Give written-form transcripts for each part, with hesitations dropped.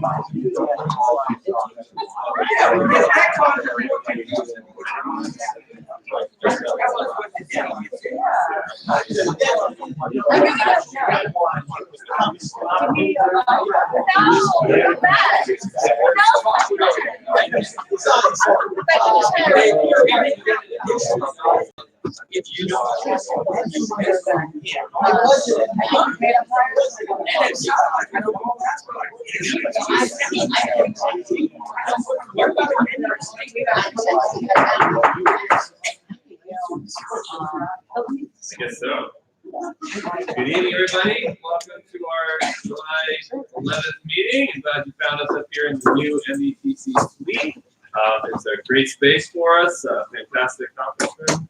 I guess so. Good evening, everybody. Welcome to our July 11th meeting. I'm glad you found us up here in the new NVTC suite. It's a great space for us, a fantastic conference room.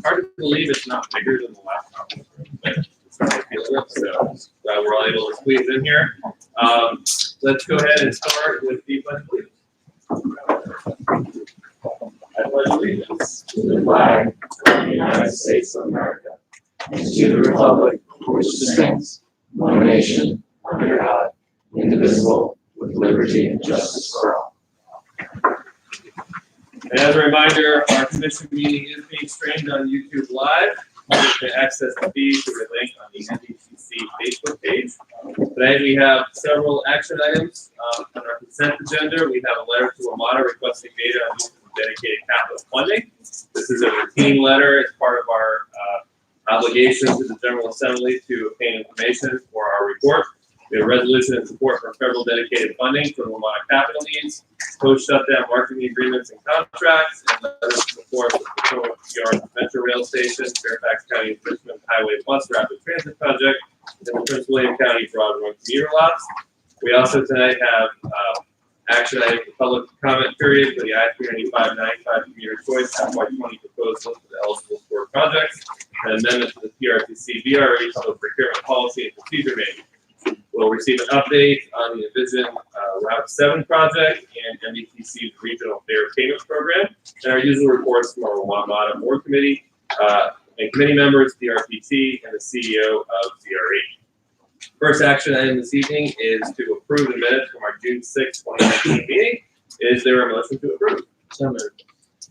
Hard to believe it's not bigger than the last conference room, but it's starting to feel it, so glad we're all able to squeeze in here. Let's go ahead and start with the pledge of allegiance. I pledge allegiance to the flag of the United States of America and to the republic for which it stands, one nation, under God, indivisible, with liberty and justice for all. And as a reminder, our commission meeting is being streamed on YouTube Live. You can access the feed through the link on the NVTC Facebook page. Today we have several action items on our consent agenda. We have a letter to Amada requesting data on use of dedicated capital funding. This is a routine letter as part of our obligation to the General Assembly to obtain information for our report. We have a resolution in support for federal dedicated funding for Amada capital needs, post-shutdown marketing agreements and contracts, and letters of support for the Potomac Yard Metro Rail Station, Fairfax County Richmond Highway Bus Rapid Transit Project, and the Prince William County Broad Run commuter lots. We also tonight have action item for public comment period for the I-395 commuter choice FY20 proposed list of eligible for projects, and amendment to the PRTC VRE public procurement policy and procedure manual. We'll receive an update on the Envision Route 7 project and NVTC's Regional Fair Payments Program, and our usual reports from our WAMATA Board Committee and committee members, DRPT, and the CEO of DRE. First action item this evening is to approve the minutes from our June 6, 2019 meeting. Is there a motion to approve? So moved.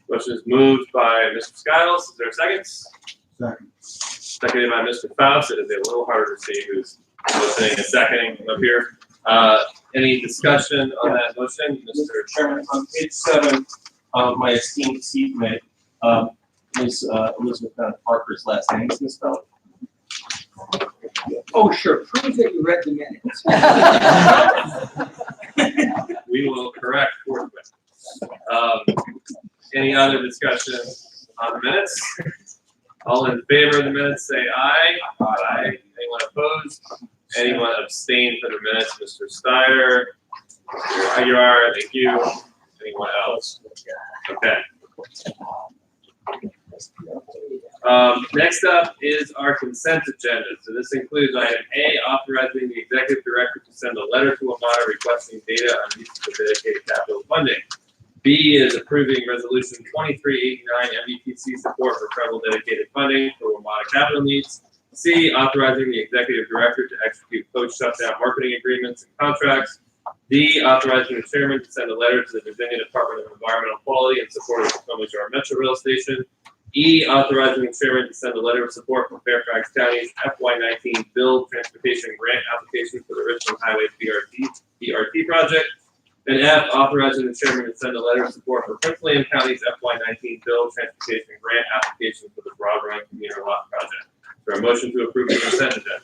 Motion is moved by Mr. Skiles. Is there a second? Second. Seconded by Mr. Faust. It is a little harder to see who's listening and seconding up here. Any discussion on that motion, Mr. Chairman? On page 7 of my esteemed seatmate, Ms. Elizabeth Parker's last name is misspelled. Oh, sure. Prove that you read the minutes. We will correct forthwith. Any other discussion on the minutes? All in favor of the minutes say aye. Aye. Anyone opposed? Anyone abstain for the minutes? Mr. Steyer. You are. Thank you. Anyone else? Okay. Next up is our consent agenda. So this includes item A, authorizing the executive director to send a letter to Amada requesting data on use of dedicated capital funding. B is approving resolution 2389 NVTC support for federal dedicated funding for Amada capital needs. C, authorizing the executive director to execute post-shutdown marketing agreements and contracts. D, authorizing the chairman to send a letter to the Virginia Department of Environmental Quality in support of the Potomac Yard Metro Rail Station. E, authorizing the chairman to send a letter of support for Fairfax County's FY19 Build Transportation Grant application for the Richmond Highway BRT project. And F, authorizing the chairman to send a letter of support for Prince William County's FY19 Build Transportation Grant application for the Broad Run commuter lot project. For a motion to approve the consent agenda.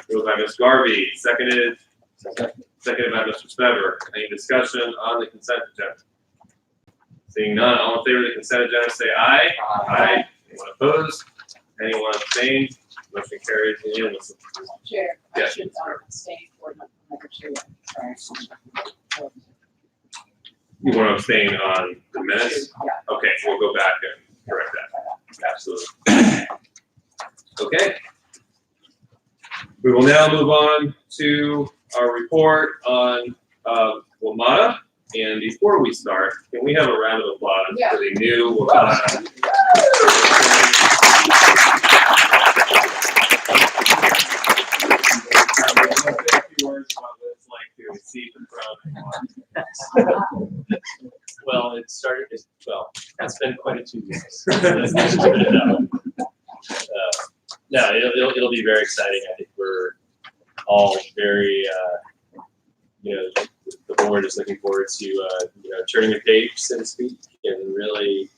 Moved by Ms. Garvey, seconded by Mr. Spever. Any discussion on the consent agenda? Seeing none, all in favor of the consent agenda say aye. Aye. Anyone opposed? Anyone abstain? Motion carries unanimously. Chair, Yeah. I should abstain for number 2. You want to abstain on the minutes? Yeah. Okay, we'll go back and correct that. Absolutely. Okay. We will now move on to our report on WMATA. And before we start, can we have a round of applause for the new WMATA? A few words about we see the crowd. Well, it's been quite a 2 years. No, it'll be very exciting. I think we're all very, the board is looking forward to, turning the page, so to speak, and really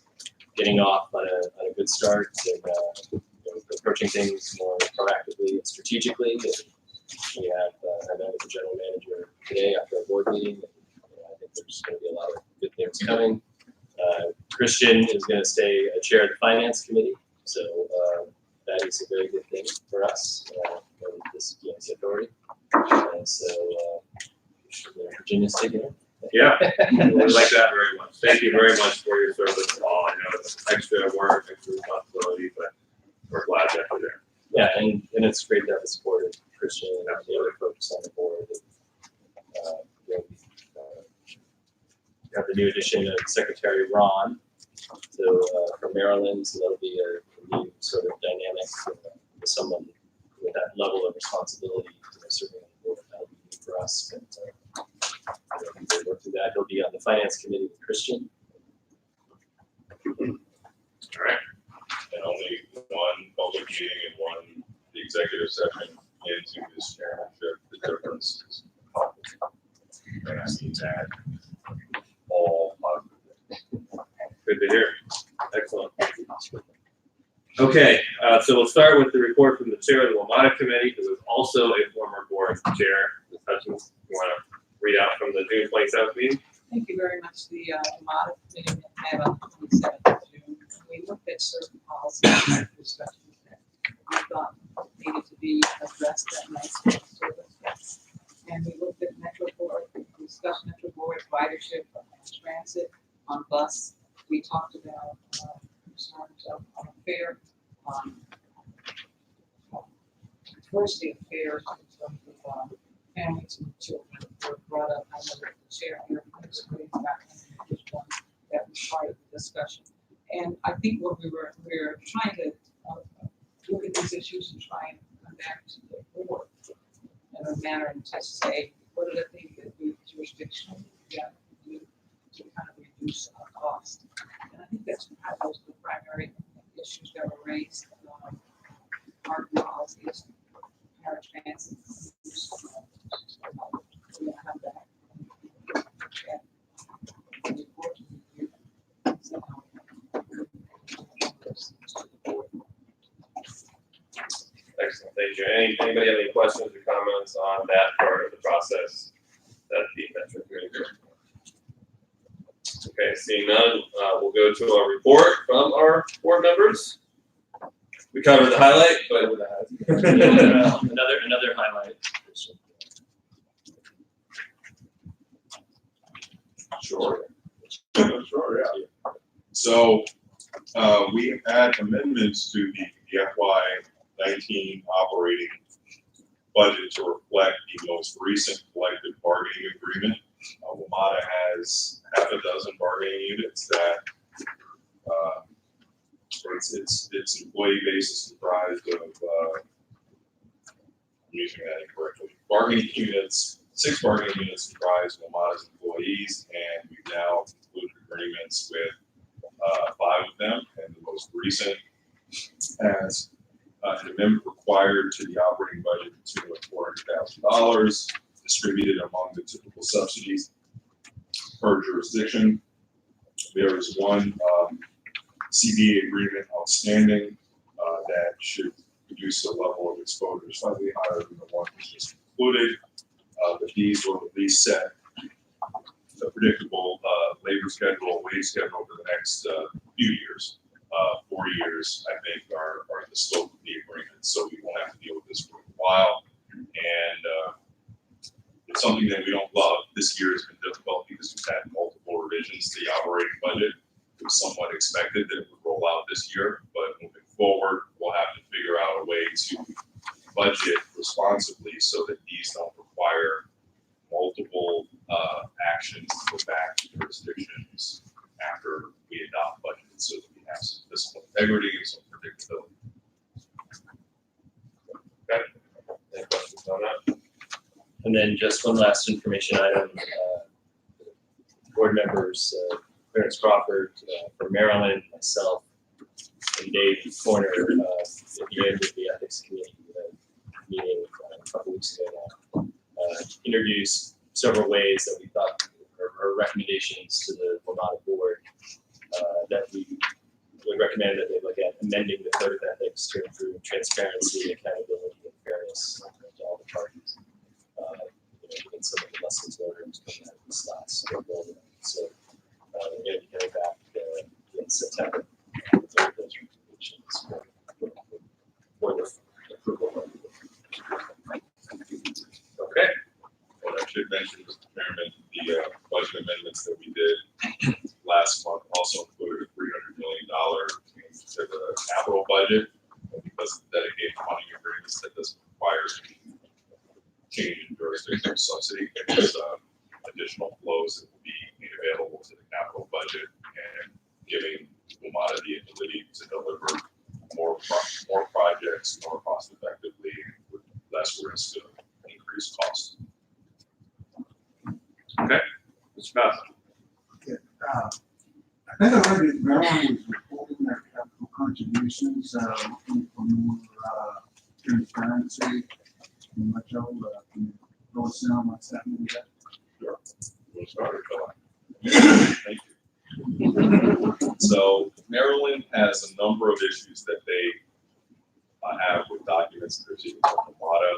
getting off on a good start and approaching things more proactively and strategically. And we have I met with the general manager today after our board meeting. And, I think there's going to be a lot of good things coming. Christian is going to stay chair of the finance committee, so that is a very good thing for us and this PNC authority. And so Virginia's taking it. Yeah, we like that very much. Thank you very much for your service, Paul. I know it's extra work, extra responsibility, but we're glad that you're there. Yeah, and it's great to have the support of Christian and the other folks on the board. And, we have the new addition of Secretary Ron, so from Maryland, so that'll be a new sort of dynamic with someone with that level of responsibility, certainly on the board. That'll be new for us, but we'll work through that. He'll be on the finance committee with Christian. All right. And only one public meeting and one executive session into this chairmanship. The difference is conflict. And I mean that all positive. Good to hear. Excellent. Okay, so we'll start with the report from the chair of the WMATA committee, who is also a former board chair. Ms. Hutchins, you want to read out from the June 27th meeting? Thank you very much. The audit committee met on the 27th of June. We looked at certain policies and discussions that we thought needed to be addressed that night service. And we looked at Metro Board, we discussed Metro Board's ridership on transit, on bus. We talked about concerns of fare, diversity of fares in terms of families and children were brought up. I know that the chair here that was part of the discussion. And I think what we're trying to look at these issues and try and come back to the board in a manner and to say, what are the things that we jurisdictionally do to kind of reduce our cost? And I think that's those are the primary issues that were raised. Our policies, paratransit, we have that. Excellent, thank you. Anybody have any questions or comments on that part of the process that the Metro committee did? Okay, seeing none, we'll go to our report from our board members. We covered the highlight, but Another highlight. Sure. Sure, yeah. So we had amendments to the FY19 operating budget to reflect the most recent collective bargaining agreement. WMATA has half a dozen bargaining units that its employee base is comprised of, I'm using that incorrectly, bargaining units, 6 bargaining units comprise WMATA's employees, and we've now concluded agreements with 5 of them, and the most recent has an amendment required to the operating budget to $400,000 distributed among the typical subsidies per jurisdiction. There is one CBA agreement outstanding that should produce a level of exposure slightly higher than the one that's just concluded. But these will at least set a predictable labor schedule, wage schedule for the next few years. 4 years, I think, are the scope of the agreement, so we won't have to deal with this for a while. And it's something that we don't love. This year has been difficult because we've had multiple revisions to the operating budget. It was somewhat expected that it would roll out this year, but moving forward, we'll have to figure out a way to budget responsibly so that these don't require multiple actions to go back to jurisdictions after we adopt budgets, so that we have some fiscal integrity and some predictability. Okay. Any questions on that? And And then just one last information item. Board members, Clarence Crawford from Maryland, myself, and Dave Corner at the end of the ethics committee meeting a couple weeks ago now, introduced several ways that we thought or recommendations to the WMATA board that we would recommend that they look at amending the code of ethics to improve transparency, accountability, and fairness to all the parties. Given some of the lessons learned from this last go. So we're going to be coming back in September with those recommendations for the approval. Okay. And I should mention, Mr. Chairman, the budget amendments that we did last month also included a $300 million change to the capital budget. And because of the dedicated funding agreements, that doesn't require change in jurisdictional subsidy. It was additional flows that will be made available to the capital budget and giving WMATA the ability to deliver more projects more cost effectively with less risk of increased costs. Okay. Mr. Bass. I think I heard that Maryland was reporting their capital contributions, looking for more transparency. Much of can you go down what's happening with that? Sure. We'll start with Phil. Thank you. So Maryland has a number of issues that they have with documents that are received from WMATA.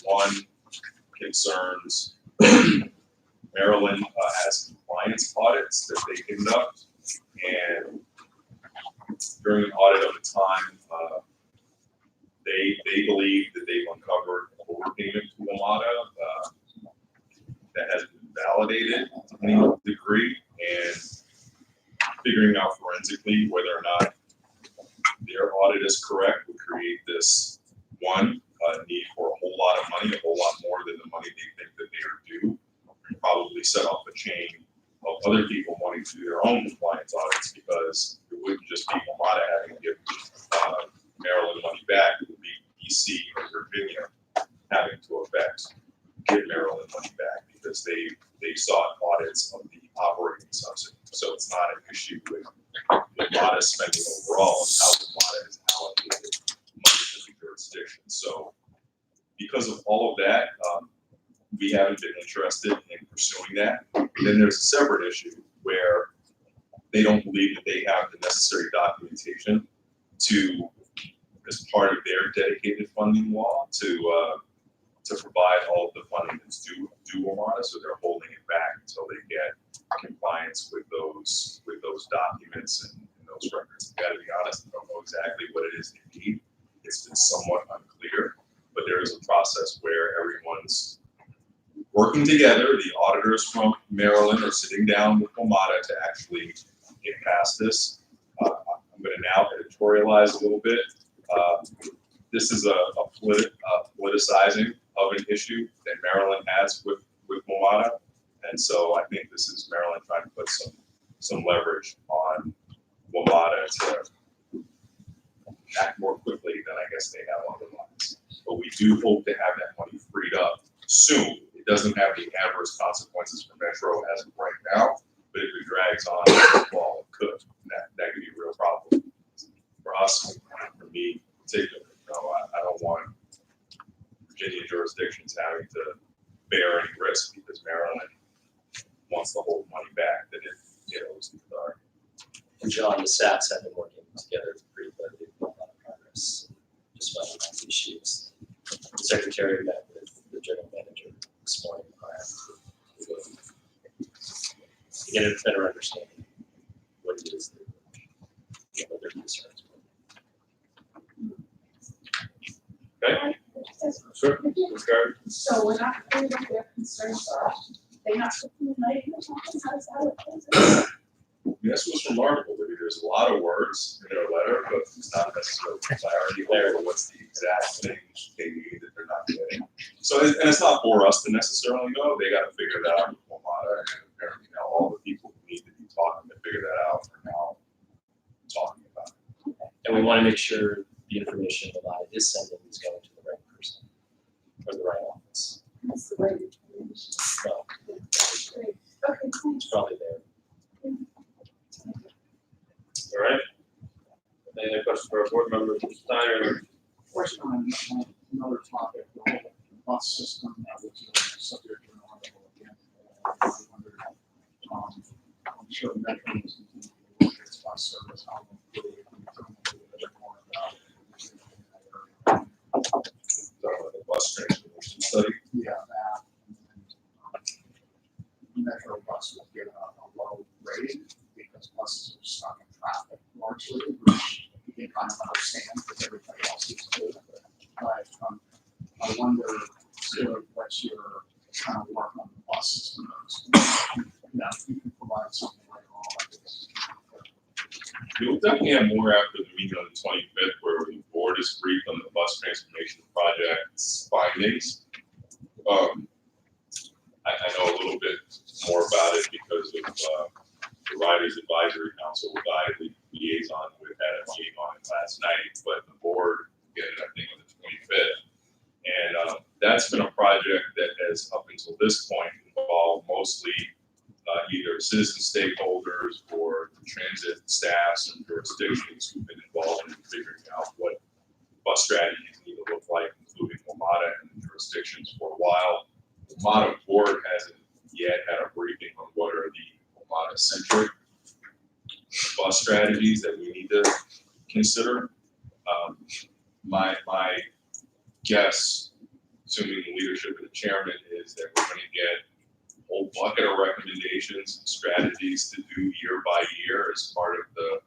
One concerns Maryland has compliance audits that they conduct, and during an audit of the time, they believe that they've uncovered overpayment to WMATA that has been validated to any degree, and figuring out forensically whether or not their audit is correct would create this need for a whole lot of money, a whole lot more than the money they think that they are due, and probably set off a chain of other people wanting to do their own compliance audits, because it wouldn't just be WMATA having to give Maryland money back, it would be DC or Virginia having to give Maryland money back, because they sought audits of the operating subsidy. So it's not an issue with WMATA spending overall, it's how WMATA has allocated money to the jurisdiction. So because of all of that, we haven't been interested in pursuing that. And then there's a separate issue where they don't believe that they have the necessary documentation to, as part of their dedicated funding law, to provide all of the funding that's due WMATA, so they're holding it back until they get compliance with those documents and those records. I gotta be honest, I don't know exactly what it is they need. It's been somewhat unclear, but there is a process where everyone's working together. The auditors from Maryland are sitting down with WMATA to actually get past this. I'm going to now editorialize a little bit. This is a politicizing of an issue that Maryland has with WMATA, and so I think this is Maryland trying to put some leverage on WMATA to act more quickly than I guess they have otherwise. But we do hope to have that money freed up soon. It doesn't have the adverse consequences for Metro as of right now, but if it drags on, well, it could. That could be a real problem for us and for me in particular. I don't want Virginia jurisdictions having to bear any risk because Maryland wants to hold money back that it owes the authority. And John, the staffs have been working together pretty well. They've made a lot of progress just about on these issues. The secretary met with the general manager this morning to get a better understanding of what it is that what their concerns were. Okay. Sure. So we're not clear what their concerns are. They're not looking at the talking, how does that look? This was remarkable. There's a lot of words in their letter, but it's not necessarily clarity over what's the exact thing they need that they're not getting. So, and it's not for us to necessarily know. They got to figure that out with WMATA, and apparently now all the people who need to be talking to figure that out are now talking about it. And we want to make sure the information that I is sending is going to the right person or the right office. That's the way. Well, Great. Okay, it's thanks. probably there. All right. Any other questions for our board members? Mr. Steiner? Question on another topic, the whole bus system, which is a subject to an article again. I wondered, I'm sure Metro is continuing to look at its bus service, how will it improve it, a bit more about it. The bus transportation study. Yeah, that. Metro bus will get a low rating because buses are stuck in traffic largely, which you can kind of understand because everybody else is doing it. But I wonder sort of what's your kind of work on the bus system. You know, if you can provide something later on. You'll definitely have more after the meeting on the 25th, where the board is briefed on the bus transformation project's findings. I know a little bit more about it because of the Riders Advisory Council that I liaison with, had a meeting on it last night, but the board did it, I think, on the 25th. And that's been a project that has, up until this point, involved mostly either citizen stakeholders or transit staffs and jurisdictions who've been involved in figuring out what bus strategies need to look like, including WMATA and the jurisdictions for a while. The WMATA board hasn't yet had a briefing on what are the WMATA-centric bus strategies that we need to consider. My guess, assuming the leadership of the chairman, is that we're going to get a whole bucket of recommendations and strategies to do year by year as part of the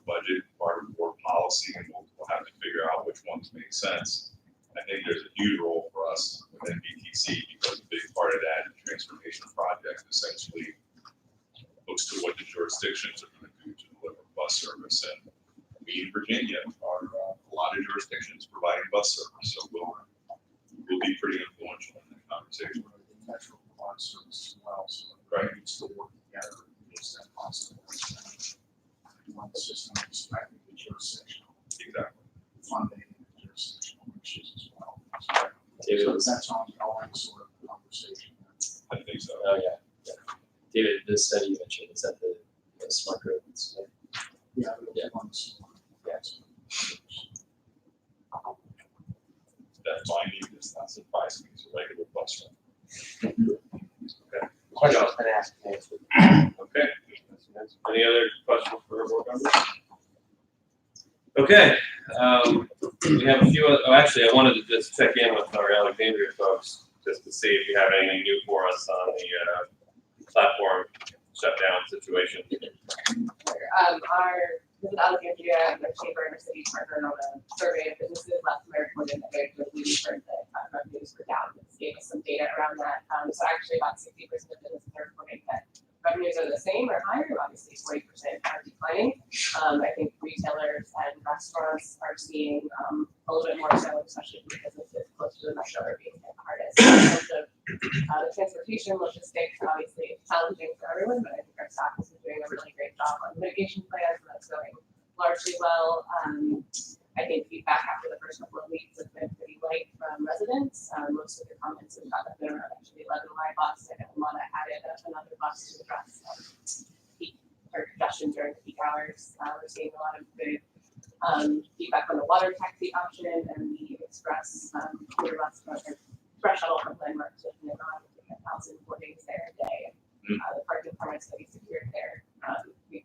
budget, part of board policy, and we'll have to figure out which ones make sense. I think there's a huge role for us with NVTC because a big part of that transformation project essentially looks to what the jurisdictions are going to do to deliver bus service. And we in Virginia are a lot of jurisdictions providing bus service, so we'll be pretty influential in that conversation. The Metro provides service as well, so Right. we still work together to the extent possible. One system respecting the jurisdictional Exactly. funding and jurisdictional issues as well. David So was, that's ongoing sort of conversation. I think so. oh yeah. David, this study you mentioned, is that the smart roads? Right? Yeah, Yeah. there's one sort of- Yes. That finding does not surprise me. It's a regular bus run. Question was gonna ask. Okay. Any other questions for our board members? Okay, we have a few, actually, I wanted to just check in with our Alexandria folks, just to see if you have anything new for us on the platform shutdown situation. Our Visit Alexandria and the Chamber and our city partnered on a survey of businesses last year, reported that very quickly we heard that revenues were down. This gave us some data around that. So actually about 60% of businesses are reporting that revenues are the same or higher. Obviously 40% are declining. I think retailers and restaurants are seeing a little bit more so, especially for businesses close to the metro are being hit the hardest. In terms of the transportation logistics, obviously it's challenging for everyone, but I think our staff has been doing a really great job on mitigation plans, and that's going largely well. I think feedback after the first couple of weeks has been pretty light from residents. Most of the comments have gotten been around actually 11 live bus. I know Lana added another bus to address peak or congestion during the peak hours. We're seeing a lot of good feedback on the water taxi option and the express clear bus express shuttle from Landmark to Newton, 1,000 boardings there a day. The parking permits that we secured there, we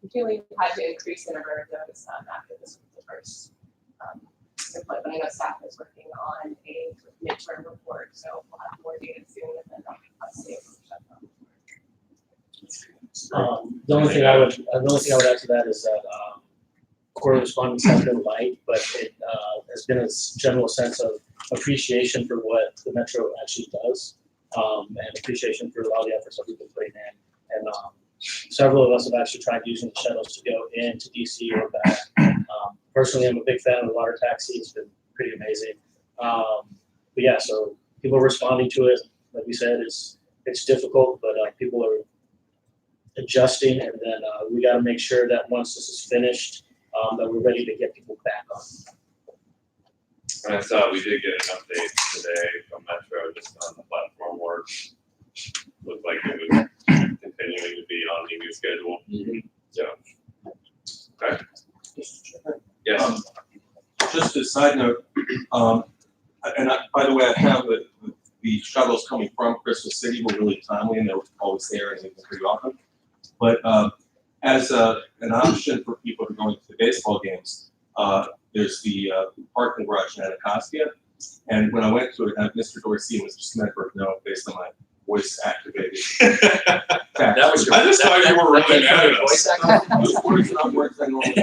continually had to increase the number of those after this was the first input, but I know staff is working on a midterm report, so we'll have more data soon and then us seeing The only thing I would add to that is that quarterly respondents have been light, but it has been a general sense of appreciation for what the Metro actually does, and appreciation for a lot of the efforts that we've been putting in. And several of us have actually tried using the shuttles to go into DC or back. Personally, I'm a big fan of the water taxi. It's been pretty amazing. But yeah, so people are responding to it. Like we said, it's difficult, but people are adjusting, and then we got to make sure that once this is finished, that we're ready to get people back on. And I saw we did get an update today from Metro just on the platform work. Looked like it was continuing to be on the new schedule. So, okay. Yes. Just a side note, by the way, I have the shuttles coming from Crystal City were really timely and they were always there and they were pretty often. But as an option for people to go into the baseball games, there's the parking garage in Anacostia. And when I went to it, Mr. Dorsey and Mr. Smedberg know based on my voice activated. That was your. I just thought you were really that mad came at from your us. voice acting? Those words are not words I normally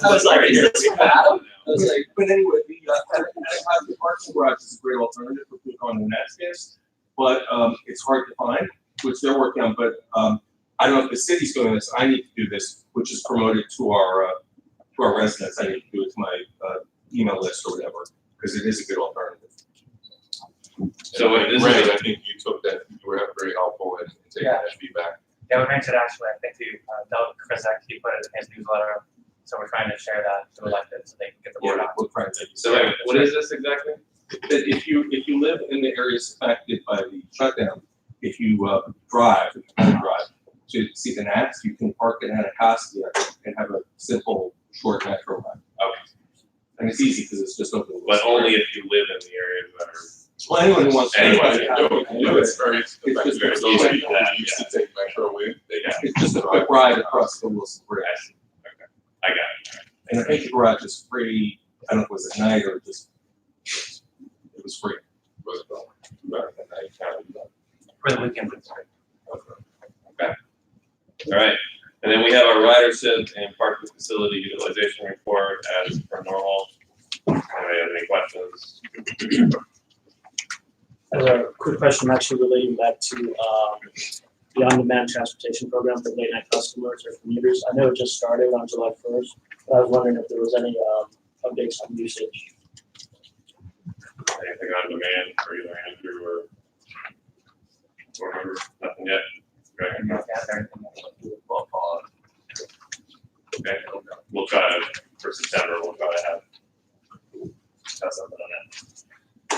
I was like, is this bad? I was like, But anyway, the parking garage is a great alternative for people going to the Nats games, but it's hard to find, which they're working on. But I don't know if the city's doing this. I need to do this, which is promoted to our residents. I need to do it to my email list or whatever, because it is a good alternative. So wait, this Ray, is I think you took that, you were very helpful in taking Yeah. that feedback. Yeah, we mentioned actually, I think Doug Krizak, he put it in his newsletter, so we're trying to share that to elected so they can get the word out. We'll try and take it. so wait, what is this exactly? That if you live in the areas affected by the shutdown, if you drive to see the Nats, you can park in Anacostia and have a simple short metro ride. Okay. And it's easy because it's just open. But only if you live in the areas that are. Well, anyone who wants to. Anybody can do it. Yeah, it's very effective. just Those very people easy. who used to take Metro in, they got. It's just a quick ride across the Wilson Bridge. I got it. And I think the garage is free. I don't know if it was at night or just, it was free. Was it wrong? Right, and I counted that. For the weekend, it's great. All right, and then we have our ridership and parking facility utilization report as per normal. Anybody have any questions? I have a quick question actually relating back to the on-demand transportation program for late night customers or commuters. I know it just started on July 1st, but I was wondering if there was any updates on usage. Anything on demand for either Andrew or whoever? Nothing yet? Okay. Okay, we'll try to, for September, we'll try to have something on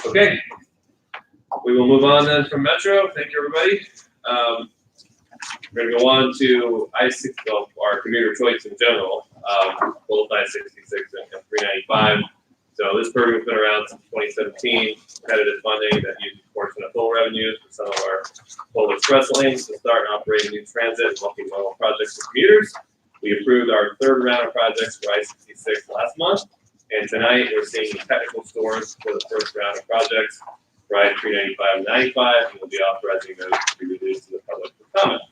that. Okay. We will move on then from Metro. Thank you, everybody. We're gonna go on to I-60, well, our commuter choice in general, both I-66 and 395. So this program's been around since 2017, competitive funding that uses a portion of toll revenues for some of our toll express lanes to start operating new transit and multimodal projects for commuters. We approved our third round of projects for I-66 last month, and tonight we're seeing technical scores for the first round of projects for I-395 and 95, and we'll be authorizing those to be released to the public for comment.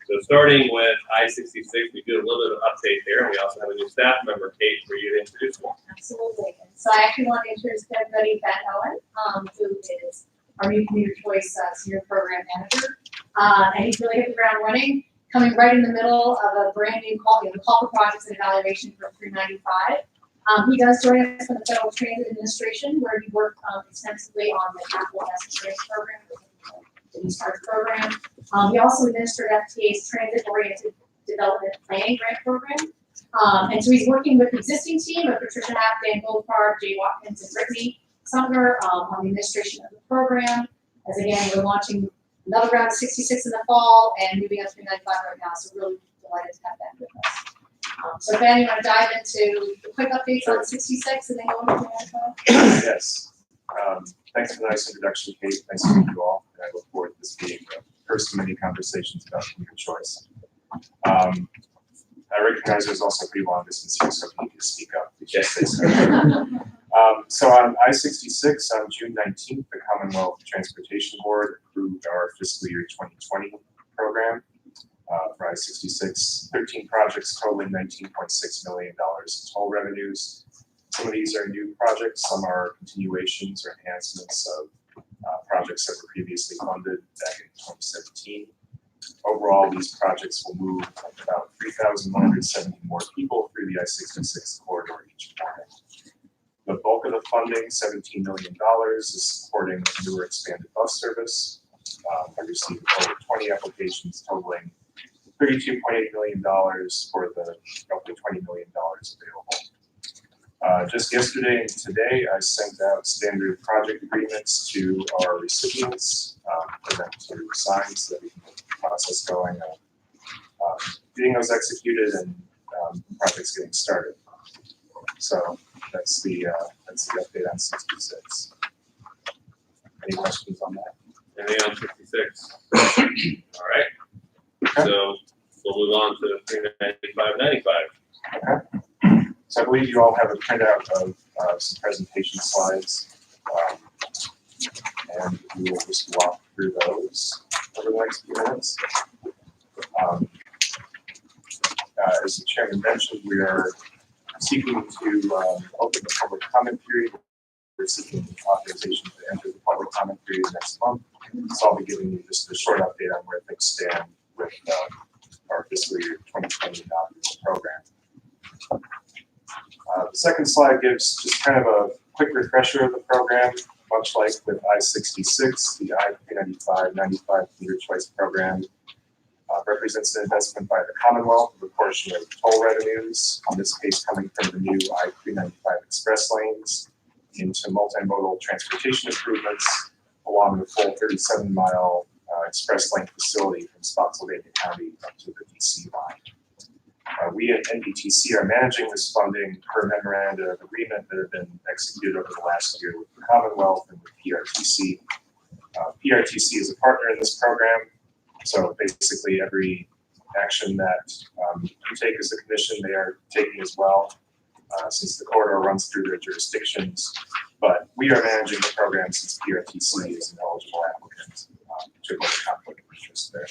So starting with I-66, we do a little bit of update there, and we also have a new staff member, Kate, for you to introduce me. Absolutely. So I actually want to introduce everybody Ben Owen, who is our new commuter choice senior program manager. And he's really hit the ground running, coming right in the middle of a brand new call for projects and evaluation for 395. He does join us from the Federal Transit Administration, where he worked extensively on the capital investment program, the new START program. He also administered FTA's Transit-Oriented Development Planning Grant Program. And so he's working with the existing team of Patricia Hack, Dan Goldfarb, Jay Watkins, and Brittany Sumner on the administration of the program. As again, we're launching another round of 66 in the fall and moving up to 95 right now. So really delighted to have Ben with us. So Ben, you want to dive into the quick updates on 66 and then go into 95? Yes. Thanks for the nice introduction, Kate. Nice to meet you all. And I look forward to this being the first of many conversations about commuter choice. I recognize there's also pretty long distance here, so if you need to speak up, please just say so. So on I-66, on June 19th, the Commonwealth Transportation Board approved our fiscal year 2020 program for I-66, 13 projects totaling $19.6 million in toll revenues. Some of these are new projects, some are continuations or enhancements of projects that were previously funded back in 2017. Overall, these projects will move about 3,170 more people through the I-66 corridor each morning. The bulk of the funding, $17 million, is supporting newer expanded bus service. We received over 20 applications totaling $32.8 million for the roughly $20 million available. Just yesterday and today, I sent out standard project agreements to our recipients for them to sign so that we can get the process going of getting those executed and projects getting started. So that's the update on 66. Any questions on that? Anything on 66? All right. So we'll move on to 395.95. Okay. So I believe you all have a printout of some presentation slides. And we will just walk through those over the next few minutes. As the chairman mentioned, we are seeking to open the public comment period. We're seeking authorization to enter the public comment period next month. So I'll be giving you just a short update on where things stand with our fiscal year 2020 inaugural program. The second slide gives just kind of a quick refresher of the program. Much like with I-66, the I-395 Commuter Choice Program represents an investment by the Commonwealth of a portion of toll revenues, in this case coming from the new I-395 express lanes, into multimodal transportation improvements along the full 37-mile express lane facility from Spotsylvania County up to the DC line. We at NVTC are managing this funding per memoranda of agreement that have been executed over the last year with the Commonwealth and with PRTC. PRTC is a partner in this program, so basically every action that you take as a commission, they are taking as well, since the corridor runs through their jurisdictions. But we are managing the program since PRTC is an eligible applicant to avoid conflict of interest there.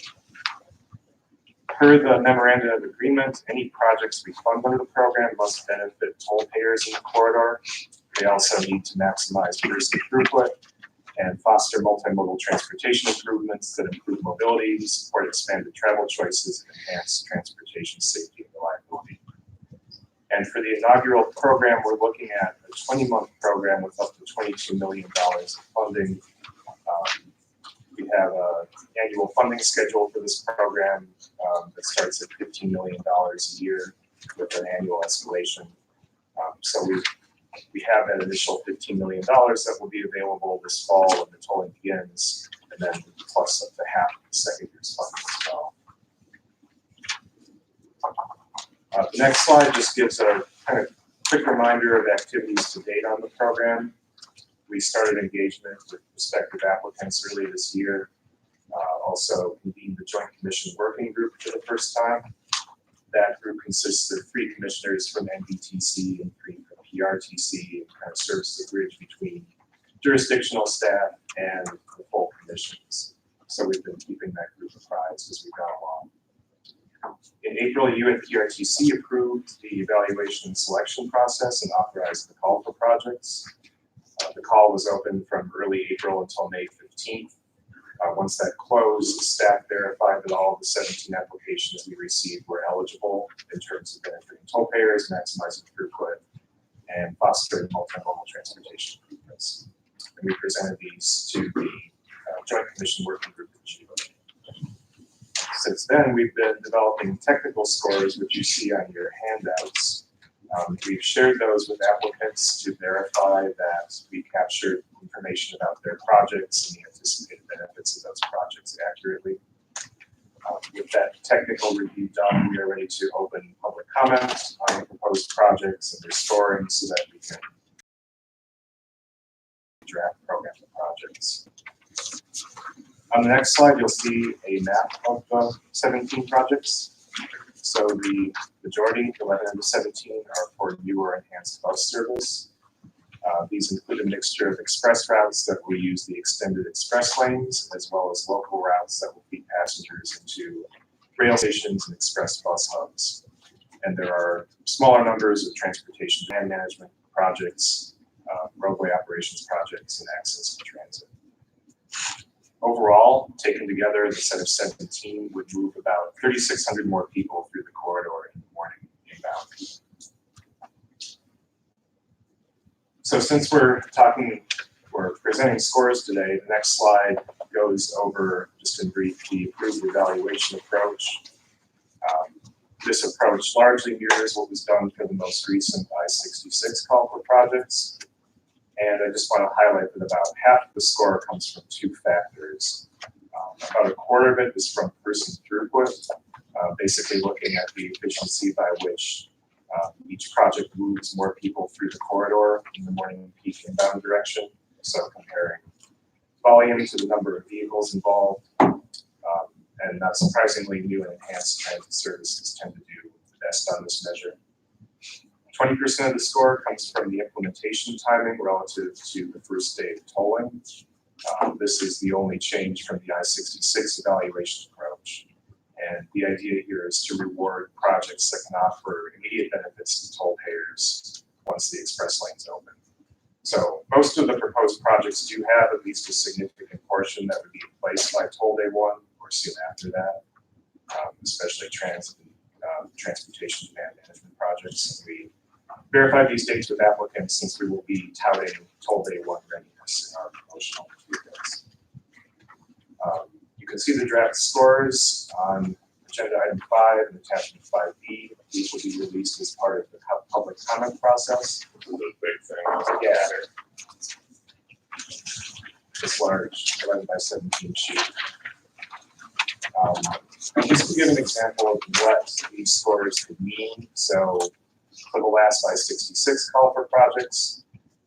Per the memorandum of agreement, any projects we fund under the program must benefit toll payers in the corridor. They also need to maximize tourism throughput and foster multimodal transportation improvements that improve mobility, support expanded travel choices, and enhance transportation safety and reliability. And for the inaugural program, we're looking at a 20-month program with up to $22 million of funding. We have an annual funding schedule for this program that starts at $15 million a year with an annual escalation. So we have that initial $15 million that will be available this fall when the tolling begins, and then plus up to half of the second year's funding as well. The next slide just gives a kind of quick reminder of activities to date on the program. We started engagement with prospective applicants early this year. Also convened the Joint Commission Working Group for the first time. That group consists of 3 commissioners from NVTC and 3 from PRTC, and kind of serves as a bridge between jurisdictional staff and the full commissions. So we've been keeping that group apprised as we've gone along. In April, you and PRTC approved the evaluation and selection process and authorized the call for projects. The call was open from early April until May 15th. Once that closed, staff verified that all of the 17 applications we received were eligible in terms of benefiting toll payers, maximizing throughput, and fostering multimodal transportation improvements. And we presented these to the Joint Commission Working Group in June. Since then, we've been developing technical scores, which you see on your handouts. We've shared those with applicants to verify that we captured information about their projects and the anticipated benefits of those projects accurately. With that technical review done, we are ready to open public comment on the proposed projects and their scoring so that we can draft program the projects. On the next slide, you'll see a map of the 17 projects. So the majority, 11 of the 17, are for newer enhanced bus service. These include a mixture of express routes that will use the extended express lanes, as well as local routes that will feed passengers into rail stations and express bus hubs. And there are smaller numbers of transportation and management projects, roadway operations projects, and access to transit. Overall, taken together, the set of 17 would move about 3,600 more people through the corridor in the morning inbound. So since we're presenting scores today, the next slide goes over, just in brief, the approved evaluation approach. This approach largely mirrors what was done for the most recent I-66 call for projects. And I just want to highlight that about half of the score comes from two factors. About a quarter of it is from person throughput, basically looking at the efficiency by which each project moves more people through the corridor in the morning peak inbound direction. So comparing volume to the number of vehicles involved. And not surprisingly, new and enhanced transit services tend to do the best on this measure. 20% of the score comes from the implementation timing relative to the first day of tolling. This is the only change from the I-66 evaluation approach. And the idea here is to reward projects that can offer immediate benefits to toll payers once the express lanes open. So most of the proposed projects do have at least a significant portion that would be in place by toll day one or soon after that, especially transit and transportation demand management projects. And we verify these dates with applicants since we will be touting toll day one readiness in our promotional materials. You can see the draft scores on agenda item 5 and attachment 5B. These will be released as part of the public comment process. This is a big thing. Yeah. This large 11 by 17 sheet. And just to give an example of what these scores could mean. So for the last I-66 call for projects,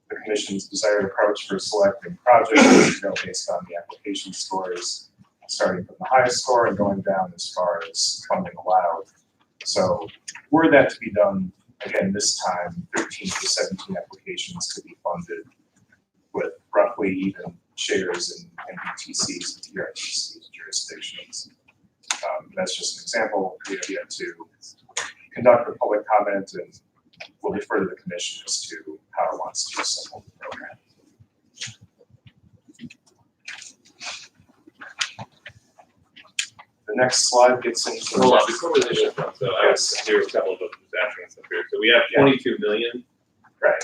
the Commission's desired approach for selecting projects is to go based on the application scores, starting from the highest score and going down as far as funding allowed. So were that to be done again this time, 13 to 17 applications could be funded with roughly even shares in NVTC's and TRTC's jurisdictions. That's just an example. We have yet to conduct a public comment, and we'll defer to the Commission as to how it wants to assemble the program. The next slide gets into. Hold on, before we leave this one, so I was here a couple of those attachments up here. So we have 22 million. Right.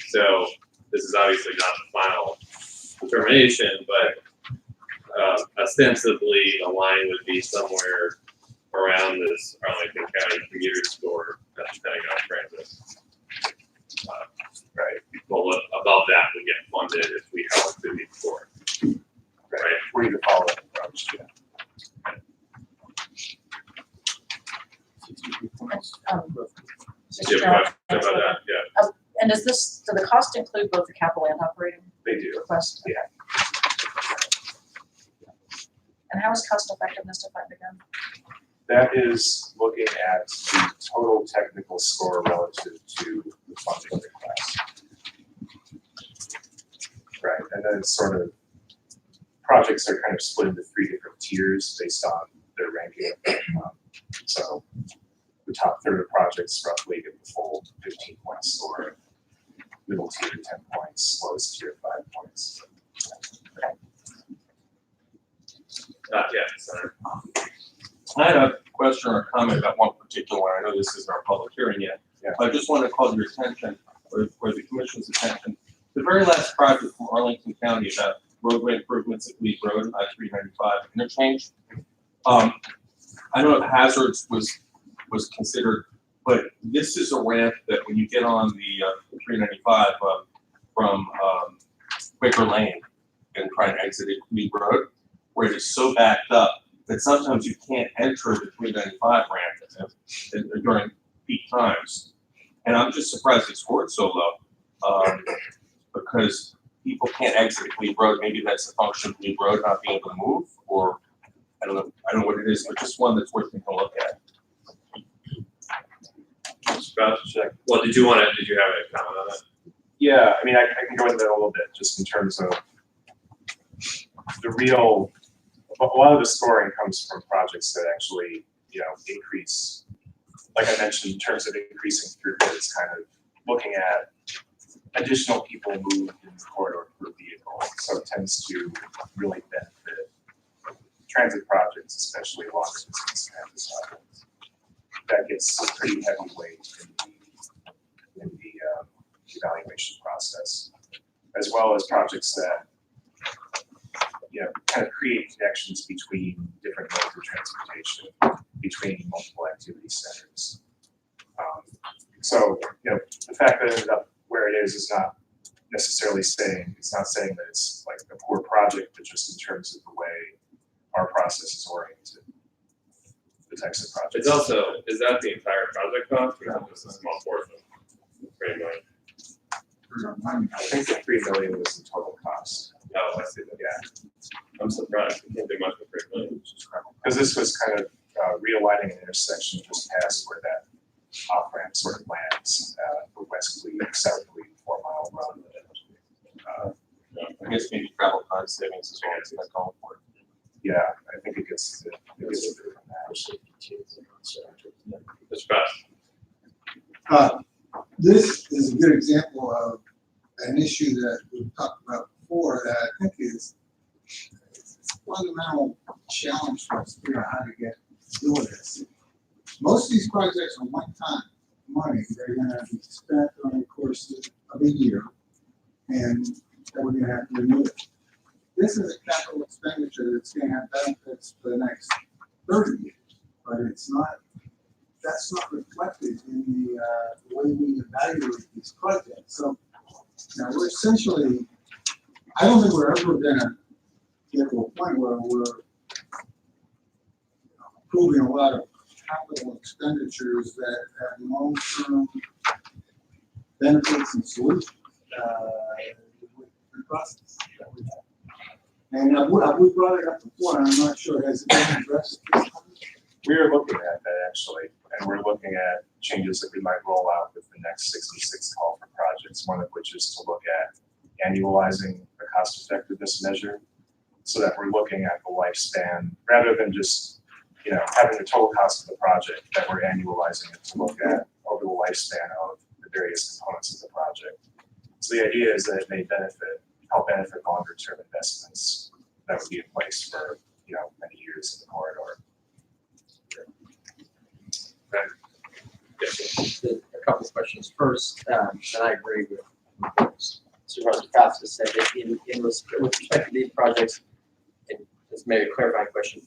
So this is obviously not the final determination, but ostensibly a line would be somewhere around this Arlington County commuter score, depending on transit. Right. Well, above that would get funded if we have a city score. Right. We're going to follow that approach. Yeah. Do you have a question about that? Yeah. And do the cost include both the capital and operating They do. request? Yeah. And how is cost effectiveness defined again? That is looking at the total technical score relative to the funding request. Right, and then sort of projects are kind of split into 3 different tiers based on their ranking. So the top third of projects roughly get the full 15-point score, middle tier 10 points, lowest tier 5 points. Not yet, Senator. I had a question or a comment about one particular one. I know this isn't our public hearing yet. Yeah. I just want to call your attention, or the Commission's attention, the very last project from Arlington County about roadway improvements at Lee Road, I-395 interchange. I don't know if hazards was considered, but this is a ramp that when you get on the 395 from Quaker Lane and try and exit at Lee Road, where it is so backed up that sometimes you can't enter the 395 ramp during peak times. And I'm just surprised it scored so low, because people can't exit Lee Road. Maybe that's a function of Lee Road not being able to move, or I don't know what it is, but just one that's worth taking a look at. Well, did you have a comment on that? Yeah, I mean, I can go into that a little bit, just in terms of the real, a lot of the scoring comes from projects that actually, increase, like I mentioned, in terms of increasing throughput, it's kind of looking at additional people moved in the corridor per vehicle. So it tends to really benefit transit projects, especially longer distance transit projects. That gets a pretty heavy weight in the evaluation process, as well as projects that kind of create connections between different modes of transportation, between multiple activity centers. So, you know, the fact that it ended up where it is not necessarily saying, it's not saying that it's like a poor project, but just in terms of the way our process is oriented, the types of projects. It's also, is that the entire project cost, or is it just a small portion? $3 million. I think the 3 million was the total cost. Oh, I see that. Yeah, I'm surprised. You can't do much with $3 million. because this was kind of realigning an intersection just past where that off ramp sort of lands, for West Cleve, South Cleve, 4 Mile Run. I guess maybe travel time savings as well, it's not going for it. Yeah, I think it gets to from that. It's fast. This is a good example of an issue that we've talked about before that I think is a fundamental challenge for us to figure out how to deal with this. Most of these projects are one-time money. They're gonna be spent on the course of a year, and then we're gonna have to renew it. This is a capital expenditure that's gonna have benefits for the next 30 years, but it's not, that's not reflected in the way we evaluate these projects. So now we're essentially, I don't think we're ever gonna get to a point where we're approving a lot of capital expenditures that have long-term benefits and solutions with the process that we have. And we brought it up before, and I'm not sure, has it been addressed this time? We are looking at that actually, and we're looking at changes that we might roll out with the next 66 call for projects, one of which is to look at annualizing the cost effectiveness measure so that we're looking at the lifespan rather than just, you know, having the total cost of the project, that we're annualizing it to look at over the lifespan of the various components of the project. So the idea is that it may help benefit longer term investments that would be in place for, you know, many years in the corridor. A couple of questions. First, and I agree with what Supervisor Costa said, that with respect to these projects, and this may be a clarifying question,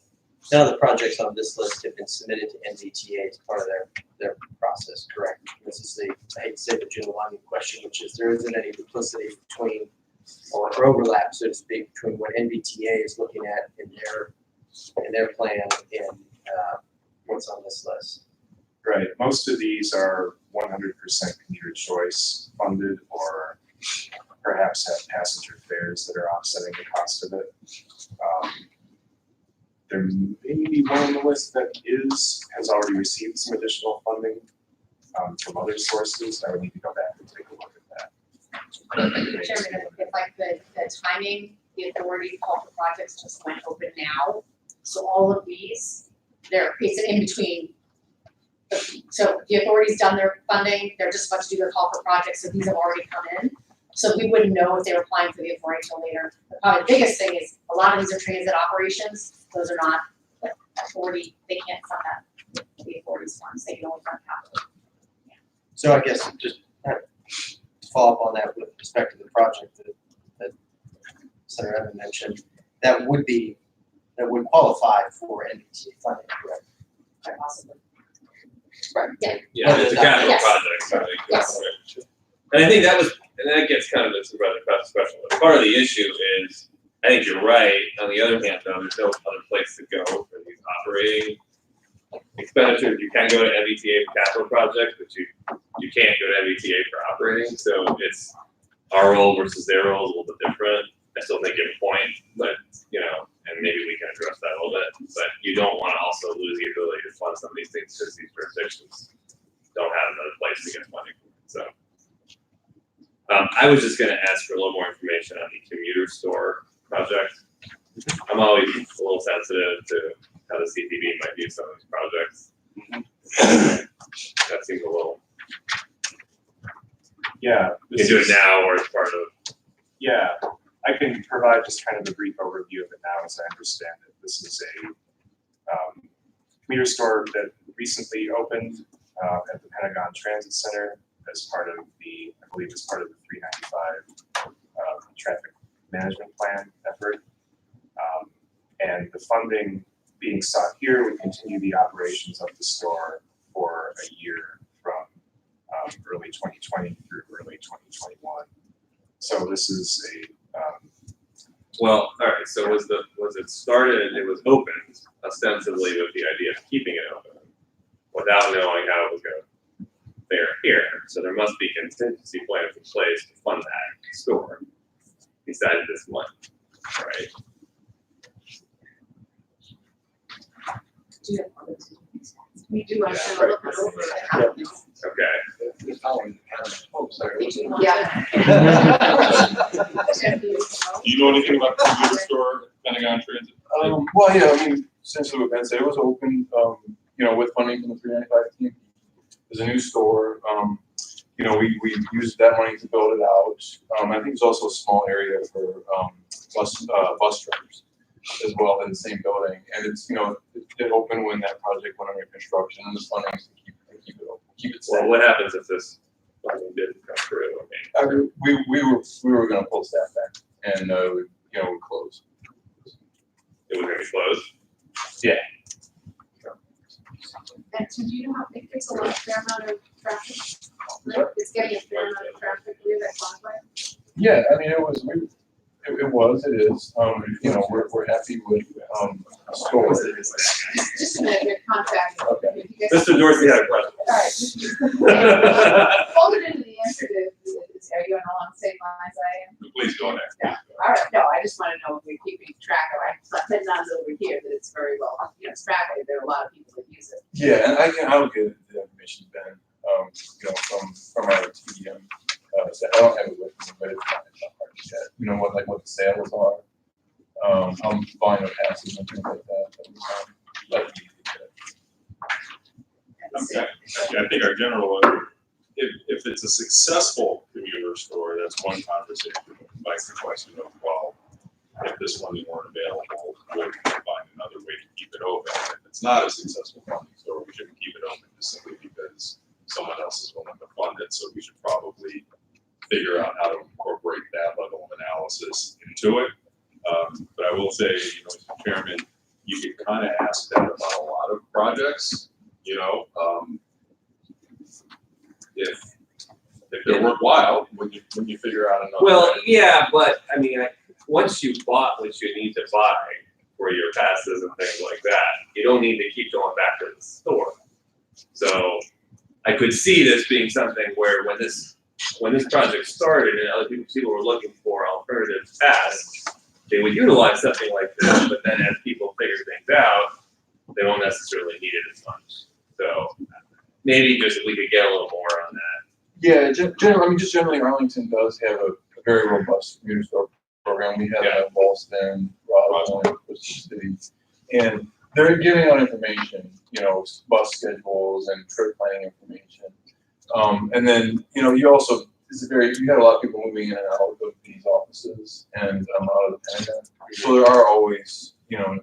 none of the projects on this list have been submitted to NVTA as part of their process, correct? This is the, I hate to say the Giuliani question, which is there isn't any duplicity between, or overlap, so to speak, between what NVTA is looking at in their plan and what's on this list. Right, most of these are 100% commuter choice funded or perhaps have passenger fares that are offsetting the cost of it. There may be one on the list that has already received some additional funding from other sources. I would need to go back and take a look at that. Chairman, if like the timing, the authority call for projects just went open now. So all of these, they're basically in between. So the authority's done their funding, they're just about to do their call for projects, so these have already come in. So we wouldn't know if they were applying for the authority until later. But probably the biggest thing is a lot of these are transit operations, those are not authority, they can't fund that, the authority's funds, they can only fund capital. So I guess just to follow up on that with respect to the project that Senator Evan mentioned, that would qualify for NVTA funding, correct? Quite possibly. Right. Yeah. Yeah, it's a capital Yes. project, so I think Yes. and I think that gets kind of to Supervisor Costa's question. But part of the issue is, I think you're right. On the other hand, though, there's no other place to go for these operating expenditures. You can go to NVTA for capital projects, but you can't go to NVTA for operating. So it's our role versus their role is a little bit different. I still think you have a point, but you know, and maybe we can address that a little bit. But you don't want to also lose the ability to fund some of these things because these jurisdictions don't have another place to get money. So I was just going to ask for a little more information on the commuter store project. I'm always a little sensitive to how the CPB might view some of these projects. That seems a little. Yeah. You can do it now or as part of. Yeah, I can provide just kind of a brief overview of it now as I understand it. This is a commuter store that recently opened at the Pentagon Transit Center as part of I believe as part of the 395 traffic management plan effort. And the funding being sought here would continue the operations of the store for a year from early 2020 through early 2021. So this is a Well, all right, so was it started, it was opened ostensibly with the idea of keeping it open without knowing how it was gonna fare here. So there must be contingency plans in place to fund that store besides this one, right? We do, I'm gonna look it over. Okay. Yeah. Do you know anything about the computer store, Pentagon Transit? Well, yeah, I mean, essentially what Ben said, it was open, you know, with funding from the 395 team. There's a new store, you know, we used that money to build it out. I think there's also a small area for, bus drivers as well in the same building. And it's, you know, it opened when that project went under construction, and the funding is to keep it open, keep it safe. Well, what happens if this funding didn't come through? I mean, We were gonna pull staff back and, you know, we close. it was gonna be closed? Yeah. And so do you know how it takes a fair amount of traffic? It's getting a fair amount of traffic through that Broadway? Yeah, I mean, it is, you know, we're happy with, store. Just a minute, your contract. Okay. Mr. Dorsey had a question. Alright. Fold it into the answer to, are you on along the same lines I am? Please go ahead. Yeah, all right, no, I just wanna know if we're keeping track of, I put nuns over here, that it's very well, you know, it's traffic, there are a lot of people that use it. Yeah, and I'll get the information then, you know, from our TDM, so I don't have it with me, but it's not hard to get, you know, what the sales are, how volume of passes and things like that we Okay. I think our general, if it's a successful commuter store, that's one conversation. Like the question of, well, if this funding weren't available, would we find another way to keep it open? If it's not a successful funding store, we shouldn't keep it open just simply because someone else is willing to fund it. So we should probably figure out how to incorporate that level of analysis into it. But I will say, you know, Mr. Chairman, you could kind of ask that about a lot of projects, you know, if they're worthwhile, when you figure out another. Well, yeah, but I mean, once you bought what you need to buy for your passes and things like that, you don't need to keep going back to the store. So I could see this being something where when this project started and other people were looking for alternative paths, they would utilize something like this, but then as people figure things out, they won't necessarily need it as much. So maybe just if we could get a little more on that. Yeah, generally Arlington does have a very robust commuter store program. We have that in Boston, Rockland, City, and they're giving out information, you know, bus schedules and trip planning information. And then, you know, you also, you have a lot of people moving in and out of these offices and out of the Pentagon. So there are always, you know,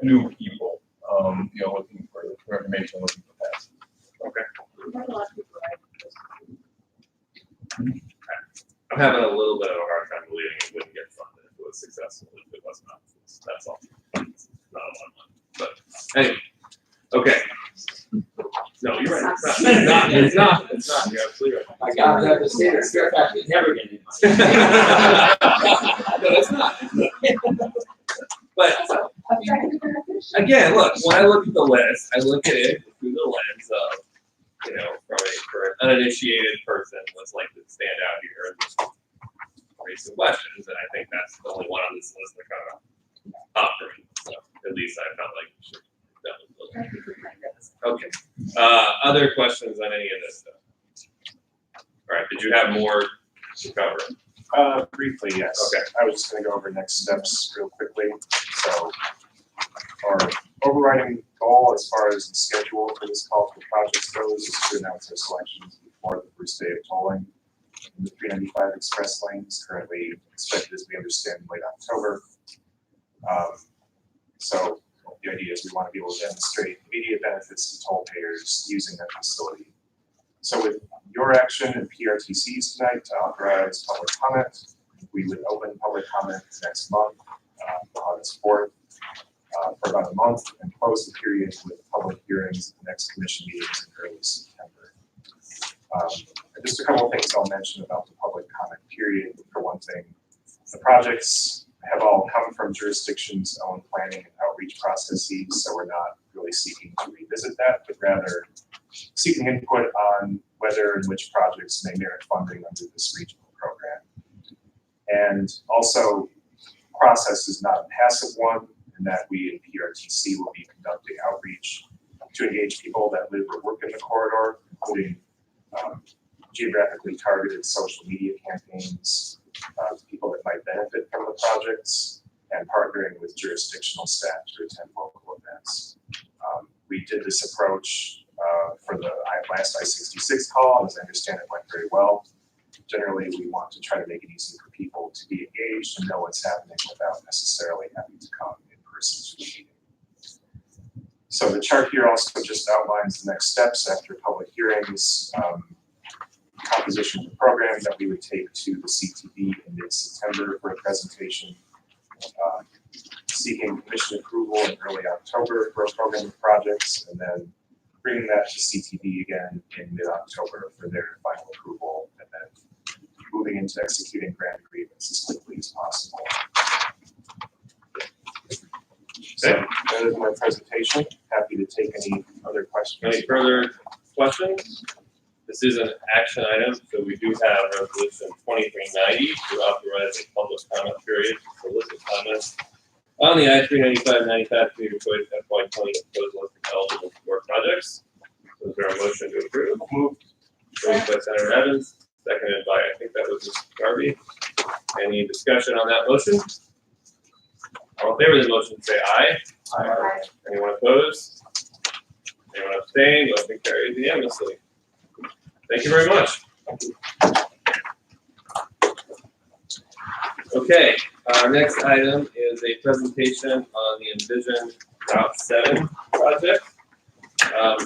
new people, you know, looking for information, looking for passes. Okay. I'm having a little bit of a hard time believing it wouldn't get funded if it was successful, if it was not. That's all. It's not a lot of money. But anyway, okay. No, you're right. It's not. You're absolutely right. I gotta have the state of Fairfax is never gonna be No, it's not. But again, look, when I look at the list, I look at it through the lens of, you know, for an uninitiated person, what's likely to stand out here and just raise some questions. And I think that's the only one on this list that kind of popped for me. So at least I felt like we should. Okay. Other questions on any of this stuff? All right. Did you have more to cover? Briefly, yes. Okay. I was just gonna go over next steps real quickly. So our overriding goal as far as the schedule for this call for projects goes is to announce our selections before the first day of tolling. The 395 express lane is currently expected, as we understand, in late October. So the idea is we want to be able to demonstrate immediate benefits to toll payers using that facility. So with your action and PRTC's tonight to authorize public comment, we would open public comment next month, August 4th. for about a month and close the period with public hearings at the next commission meetings in early September. And just a couple of things I'll mention about the public comment period. For one thing, the projects have all come from jurisdictions' own planning and outreach processes, so we're not really seeking to revisit that, but rather seeking input on whether and which projects may merit funding under this regional program. And also, process is not a passive one, in that we in PRTC will be conducting outreach to engage people that live or work in the corridor, including geographically targeted social media campaigns, people that might benefit from the projects, and partnering with jurisdictional staff to attend local events. We did this approach for the last I-66 call, and as I understand it went very well. Generally, we want to try to make it easy for people to be engaged and know what's happening without necessarily having to come in person to the meeting. So the chart here also just outlines the next steps after public hearings, composition of the program that we would take to the CTB in mid-September for a presentation, seeking commission approval in early October for a program of projects, and then bringing that to CTB again in mid-October for their final approval, and then moving into executing grant agreements as quickly as possible. So that is my presentation. Happy to take any other questions. Any further questions? This is an action item, so we do have resolution 2390 to authorize a public comment period to solicit comments on the I-395-95 commuter choice FY20 proposed list of eligible work projects. So is there a motion to approve? Moved by Senator Evans, seconded by, I think that was Ms. Garvey. Any discussion on that motion? All in favor of the motion, say aye. Aye. Anyone opposed? Anyone abstain? Motion carries unanimously. Thank you very much. Okay, our next item is a presentation on the Envision Route 7 project.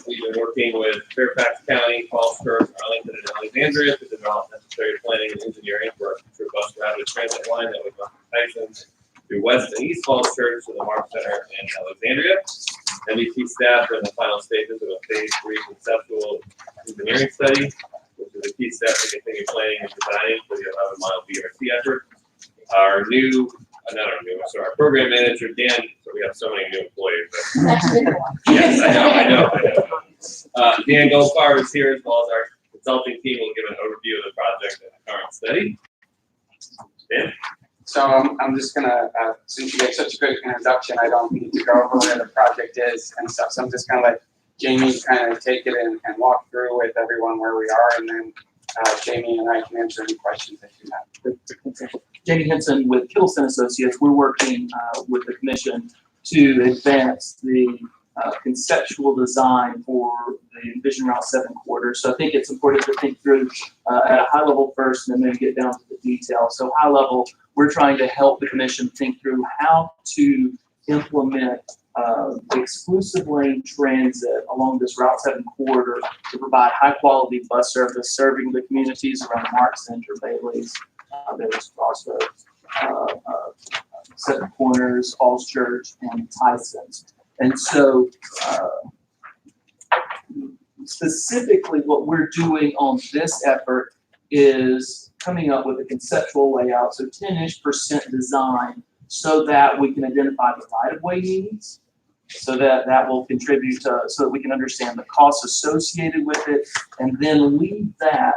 We've been working with Fairfax County, Falls Church, Arlington, and Alexandria to develop necessary planning and engineering for a future bus rapid transit line that would run from Tysons through West and East Falls Church to the Mark Center in Alexandria. NVTC staff are in the final stages of a phase 3 conceptual engineering study, which is a key step to continue planning and designing for the 11-mile BRT effort. Our our program manager, Dan, so we have so many new employees. Yes, I know. Dan Goldfarb is here, as well as our consulting team will give an overview of the project and the current study. Dan? So I'm just gonna, since you gave such a good introduction, I don't need to go over where the project is and stuff. So I'm just gonna let Jamie kind of take it and walk through with everyone where we are, and then Jamie and I can answer any questions that you have. Jamie Henson with Kittleson Associates. We're working with the commission to advance the conceptual design for the Envision Route 7 corridor. So I think it's important to think through at a high level first, and then maybe get down to the detail. So high level, we're trying to help the commission think through how to implement exclusive lane transit along this Route 7 corridor to provide high quality bus service serving the communities around Mark Center, Bailey's, Bailey's Crossroads, Seven Corners, Falls Church, and Tysons. And so specifically what we're doing on this effort is coming up with a conceptual layout, so 10-ish% design, so that we can identify the right-of-way needs, so that will contribute to, so that we can understand the costs associated with it, and then leave that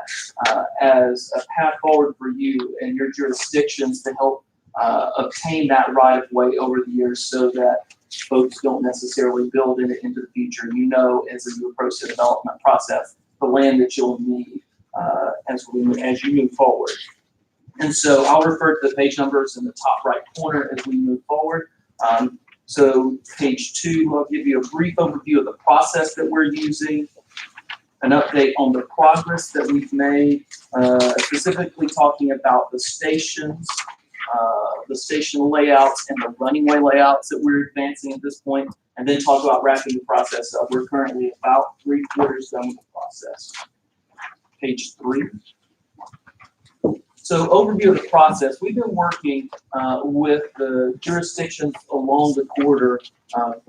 as a path forward for you and your jurisdictions to help obtain that right-of-way over the years, so that folks don't necessarily build in it into the future. You know, as you approach the development process, the land that you'll need as you move forward. And so I'll refer to the page numbers in the top right corner as we move forward. So page 2, I'll give you a brief overview of the process that we're using, an update on the progress that we've made, specifically talking about the stations, the station layouts and the running way layouts that we're advancing at this point, and then talk about wrapping the process up. We're currently about 3/4 done with the process. Page 3. So overview of the process, we've been working with the jurisdictions along the corridor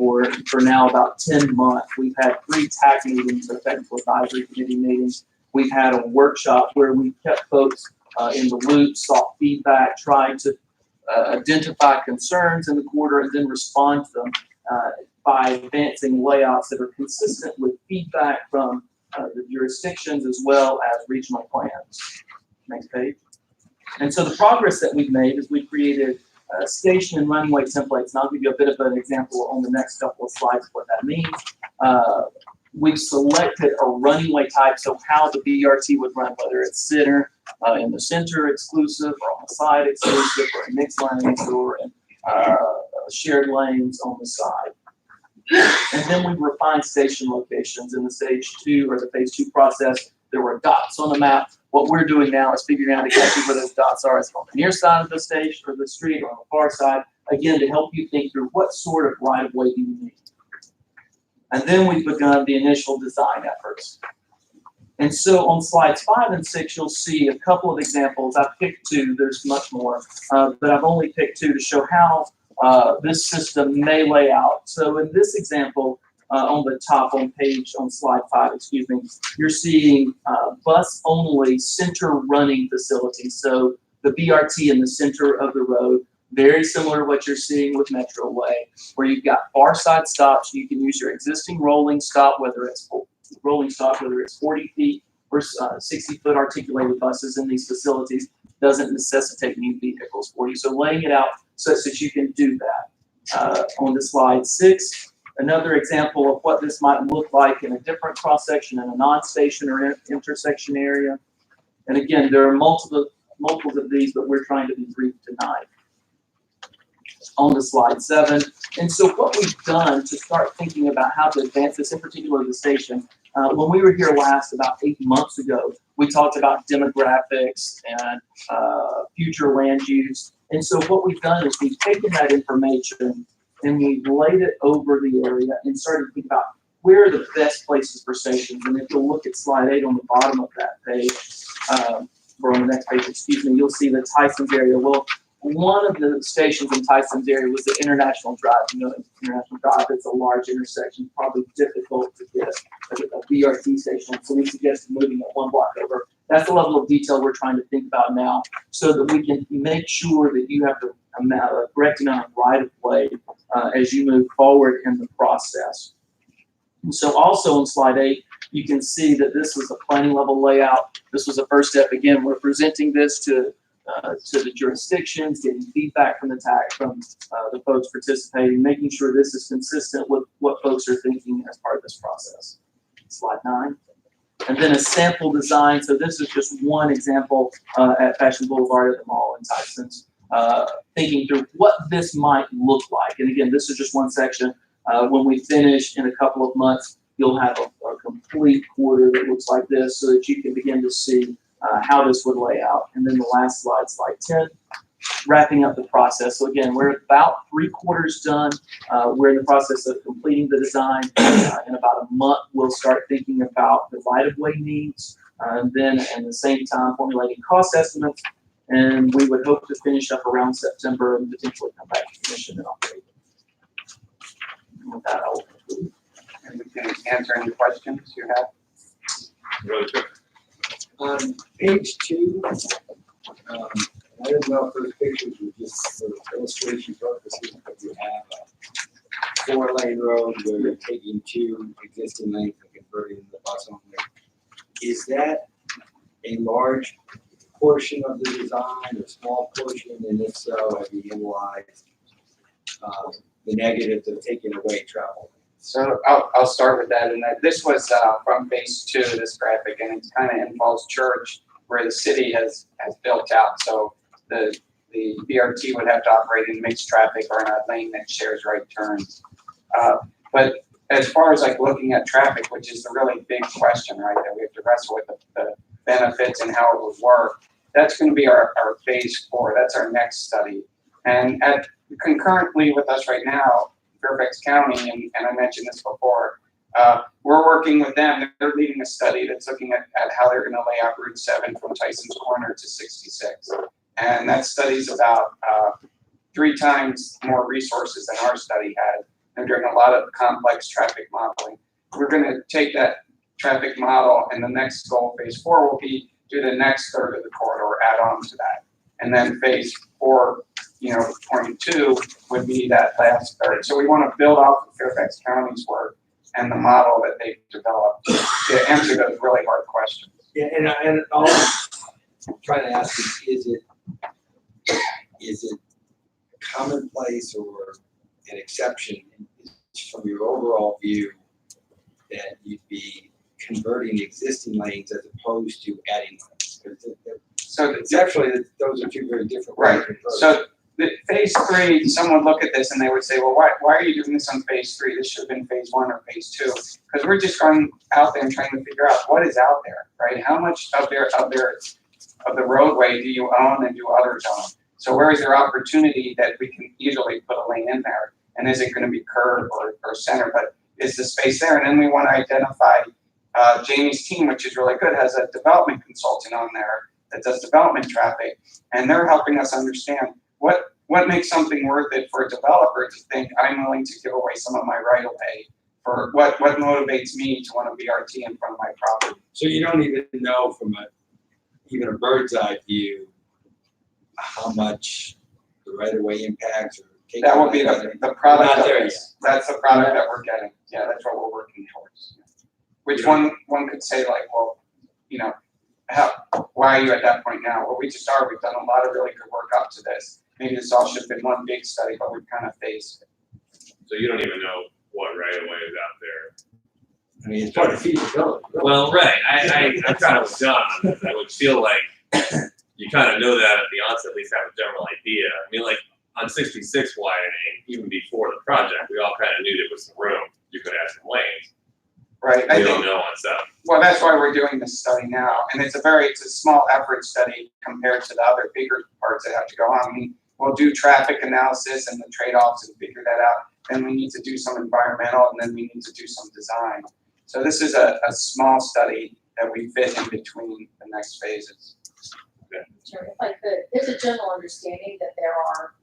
for now about 10 months. We've had 3 TAC meetings, or technical advisory committee meetings. We've had a workshop where we kept folks in the loop, sought feedback, tried to identify concerns in the corridor and then respond to them by advancing layouts that are consistent with feedback from the jurisdictions as well as regional plans. Next page. And so the progress that we've made is we created station and runway templates, and I'll give you a bit of an example on the next couple of slides of what that means. We've selected a runway type, so how the BRT would run, whether it's center, in the center exclusive, or on the side exclusive, or in mixed lanes, or in shared lanes on the side. And then we refined station locations in the stage 2 or the phase 2 process. There were dots on the map. What we're doing now is figuring out exactly where those dots are. Is it on the near side of the station or the street, or on the far side? Again, to help you think through what sort of right of way do you need. And then we've begun the initial design efforts. And so on slides 5 and 6, you'll see a couple of examples. I've picked 2, there's much more, but I've only picked 2 to show how this system may lay out. So in this example, on the top on slide 5, excuse me, you're seeing bus-only center running facilities. So the BRT in the center of the road, very similar to what you're seeing with Metroway, where you've got far side stops. You can use your existing rolling stock, whether it's 40 feet or 60-foot articulated buses in these facilities. Doesn't necessitate new vehicles for you. So laying it out such that you can do that. On to slide 6, another example of what this might look like in a different cross-section in a non-station or intersection area. And again, there are multiples of these, but we're trying to be brief tonight. On to slide 7. And so what we've done to start thinking about how to advance this, in particular the station, when we were here last about 8 months ago, we talked about demographics and future land use. And so what we've done is we've taken that information and we've laid it over the area and started to think about where are the best places for stations. And if you'll look at slide 8 on the bottom of that page, or on the next page, excuse me, you'll see the Tyson's area. Well, one of the stations in Tyson's area was the International Drive. You know, International Drive, it's a large intersection, probably difficult to get a BRT station. So we suggested moving it 1 block over. That's the level of detail we're trying to think about now, so that we can make sure that you have the correct amount of right of way as you move forward in the process. And so also on slide 8, you can see that this was a planning level layout. This was the first step. Again, we're presenting this to the jurisdictions, getting feedback from the TAC, from the folks participating, making sure this is consistent with what folks are thinking as part of this process. Slide 9. And then a sample design. So this is just one example at Fashion Boulevard at the mall in Tyson's, thinking through what this might look like. And again, this is just one section. When we finish in a couple of months, you'll have a complete corridor that looks like this, so that you can begin to see how this would lay out. And then the last slide, slide 10, wrapping up the process. So again, we're about 3/4 done. We're in the process of completing the design. In about a month, we'll start thinking about the right-of-way needs, and then at the same time formulating cost estimates. And we would hope to finish up around September and potentially come back to commission in October. And with that, I will conclude. And we can answer any questions you have. Really quick. On page 2, I didn't know if those pictures were just for illustration purposes, but you have a 4-lane road where you're taking 2 existing lanes and converting them to bus only. Is that a large portion of the design or small portion? And if so, have you analyzed the negatives of taking away travel? So I'll start with that. And this was from phase 2, this graphic, and it kind of involves Church, where the city has built out. So the BRT would have to operate in mixed traffic or in a lane that shares right turns. But as far as like looking at traffic, which is the really big question, right, that we have to wrestle with the benefits and how it would work, that's going to be our phase 4. That's our next study. And concurrently with us right now, Fairfax County, and I mentioned this before, We're working with them. They're leading a study that's looking at how they're going to lay out Route 7 from Tyson's Corner to 66. And that study's about 3 times more resources than our study had. They're doing a lot of complex traffic modeling. We're going to take that traffic model, and the next goal, phase 4, will be do the next third of the corridor, add on to that. And then phase 4, point 2 would be that last third. So we want to build off of Fairfax County's work and the model that they've developed to answer those really hard questions. Yeah, and all I'm trying to ask is it commonplace or an exception from your overall view that you'd be converting existing lanes as opposed to adding lanes? So conceptually, those are 2 very different right. ways to approach. So the phase 3, someone would look at this and they would say, well, why are you doing this on phase 3? This should have been phase 1 or phase 2. Because we're just going out there and trying to figure out what is out there, right? How much of the roadway do you own and do others own? So where is there opportunity that we can easily put a lane in there? And is it going to be curved or center? But is the space there? And then we want to identify Jamie's team, which is really good, has a development consultant on there that does development traffic, and they're helping us understand what makes something worth it for a developer to think I'm willing to give away some of my right of way, for what motivates me to want to BRT in front of my property. So you don't even know from even a bird's eye view how much the right of way impacts or that will be the product. Not there yet. That's the product that we're getting. Yeah, that's what we're working towards. Which one could say like, well, why are you at that point now? Well, we just are. We've done a lot of really good work up to this. Maybe this all should have been one big study, but we've kind of phased it. So you don't even know what right of way is out there. I mean, it's part of feasibility. Well, right. I'm kind of with John on this. I would feel like you kind of know that at the onset, at least have a general idea. I mean, like on 66 widening, even before the project, we all kind of knew there was some room. You could add some lanes. Right. We don't know on stuff. Well, that's why we're doing this study now, and it's a small effort study compared to the other bigger parts that have to go on. I mean, we'll do traffic analysis and the trade-offs and figure that out. Then we need to do some environmental, and then we need to do some design. So this is a small study that we fit in between the next phases. Sure, if I could, there's a general understanding that there are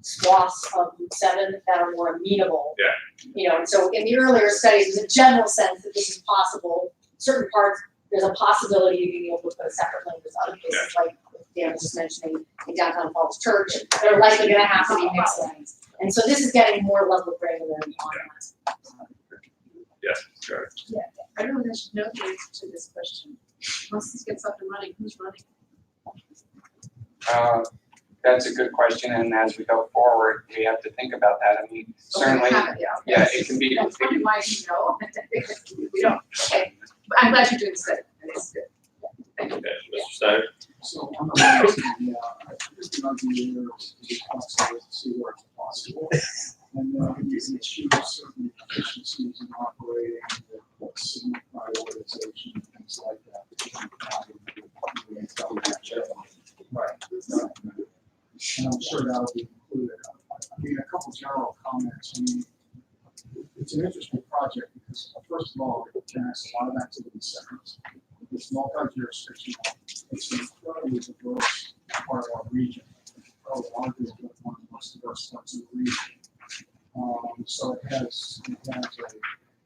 swaths of Route 7 that are more amenable. Yeah. And so in the earlier studies, there's a general sense that this is possible. Certain parts, there's a possibility of being able to put a separate lane. There's other places like Dan was just mentioning in downtown Falls Church, that are likely going to have to be mixed lanes. And so this is getting more level of granularity on that. Yes, sure. Yeah, everyone should know the answer to this question. Once this gets up and running, who's running? That's a good question, and as we go forward, we have to think about that. I mean, certainly, yeah, it can be. That's probably why you know. We don't. Okay, but I'm glad you're doing this study. It's good. Thank you. Okay, Mr. Steiner. So on the last, just an idea is possible to see where it's possible. And then you can achieve certain efficiencies in operating with signal prioritization and things like that. Right. And I'm sure that'll be included. I mean, a couple general comments. I mean, it's an interesting project because first of all, it connects a lot of activity centers. It's multi-jurisdictional. It's an incredibly diverse part of our region. Probably arguably one of the most diverse parts of the region. So it has a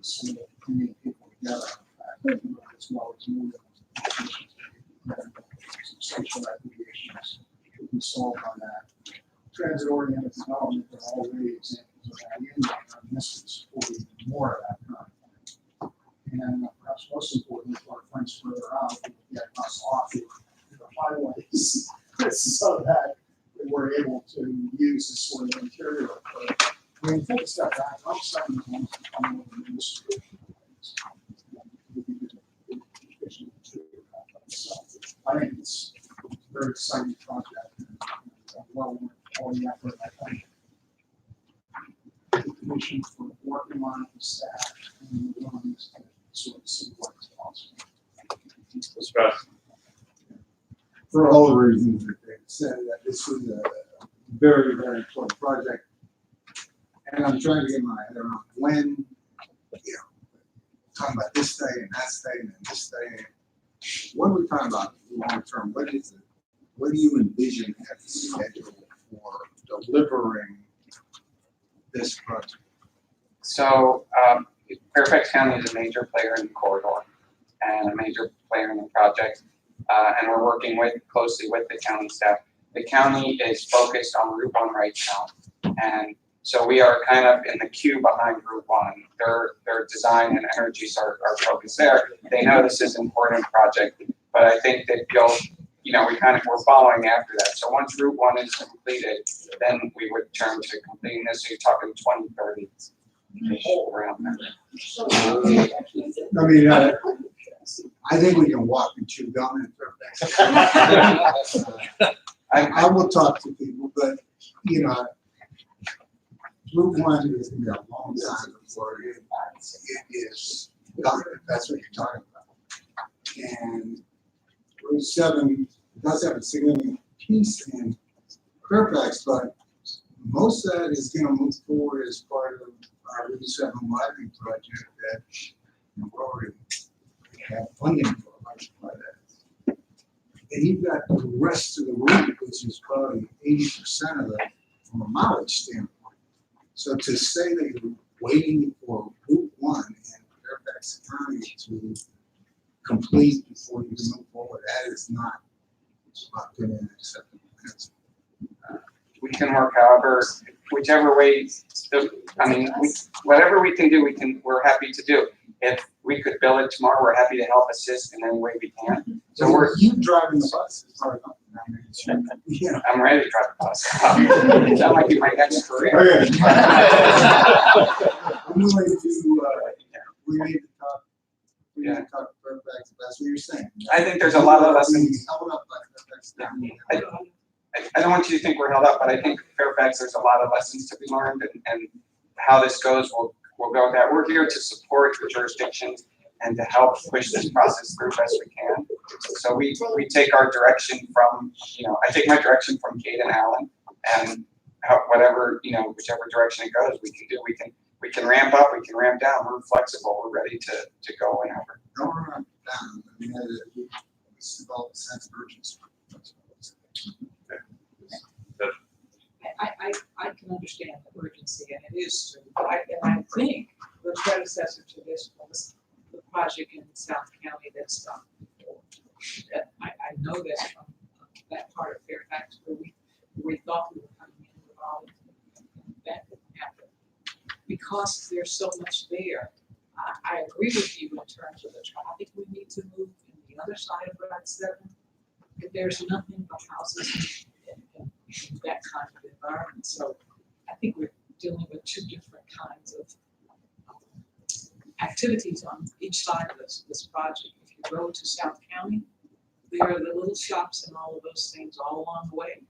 sort of bringing people together, as well as moving some social aggregations to be solved on that. Transit-oriented development are already examples of that in there, and this is supporting more of that kind of thing. And perhaps most importantly, for our friends further out, we get us off the highways so that we're able to use this sort of interior approach. I mean, take a step back, I'm starting to want to become more of an industry. So I think it's a very exciting project. Well, all the effort I think the commission for working on it, the staff, and the ones to sort of see what's possible. For all the reasons that they said, that this was a very, very important project. And I'm trying to get my head around when, talking about this day and that day and then this day. What are we talking about long term? What is it? What do you envision as the schedule for delivering this project? So Fairfax County is a major player in the corridor and a major player in the project, and we're working closely with the county staff. The county is focused on Route 1 right now, and so we are kind of in the queue behind Route 1. Their design and energies are focused there. They know this is an important project, but I think that we're following after that. So once Route 1 is completed, then we would turn to completing this. So you're talking 2030 around that. I mean, I think we can walk and chew gum in Fairfax. I will talk to people, but Route 1 is going to be a long time before it is done. That's what you're talking about. And Route 7 does have a significant piece in Fairfax, but most of that is going to move forward as part of our Route 7 widening project that we already have funding for a large part of that. And you've got the rest of the route, which is probably 80% of it from a mileage standpoint. So to say that you're waiting for Route 1 in Fairfax County to complete before you move forward, that is not been an acceptable answer. We can work whichever way. Whatever we can do, we're happy to do. If we could bill it tomorrow, we're happy to help assist in any way we can. So you driving the bus is hard enough. I'm ready to drive the bus. That might be my next career. Okay. We need to talk. We need to talk to Fairfax. That's what you're saying. I think there's a lot of lessons. Held up by Fairfax County. I don't want you to think we're held up, but I think Fairfax, there's a lot of lessons to be learned, and how this goes, we'll go with that. We're here to support the jurisdictions and to help push this process through best we can. So we take our direction from, I take my direction from Kate and Alan, and whichever direction it goes, we can do. We can ramp up, we can ramp down. We're flexible. We're ready to go whenever. Don't ramp down. I mean, it's about the sense of urgency. I can understand the urgency, and it is true, but I think the predecessor to this was the project in South County that's done before. I know this from that part of Fairfax where we thought we were coming in with all of that didn't happen. Because there's so much there, I agree with you in terms of the traffic we need to move in the other side of Route 7. If there's nothing but houses in that kind of environment. So I think we're dealing with two different kinds of activities on each side of this project. If you go to South County, there are the little shops and all of those things all along the way.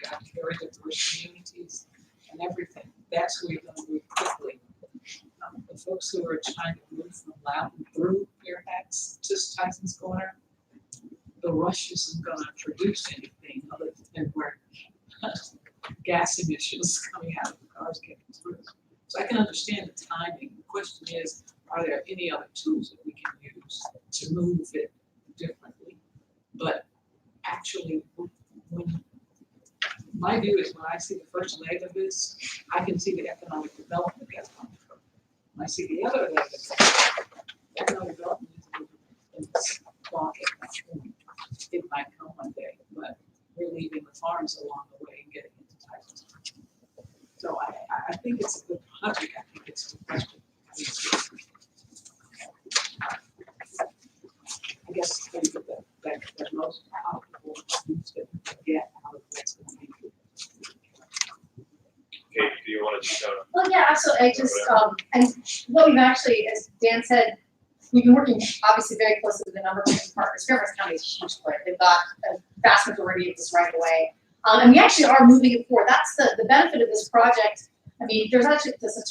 Got very diverse communities and everything. That's where you're going to move quickly. The folks who are trying to move from Loudon through Fairfax to Tyson's Corner, the rush isn't going to produce anything other than where gas emissions coming out of the cars getting through. So I can understand the timing. The question is, are there any other tools that we can use to move it differently? But actually, my view is when I see the first leg of this, I can see the economic development that's coming from. When I see the other leg of this, economic development is in this clock at that point. It might come one day, but we're leaving the farms along the way and getting into Tyson's. So I think it's a good project. I think it's a question. I guess that most powerful use that we can get out of what's going to be. Kate, do you want to Well, yeah, absolutely. I just, and what we've actually, as Dan said, we've been working obviously very closely with a number of different partners. Fairfax County is a huge player. They've got a vast majority of this right away. And we actually are moving it forward. That's the benefit of this project. I mean, there's a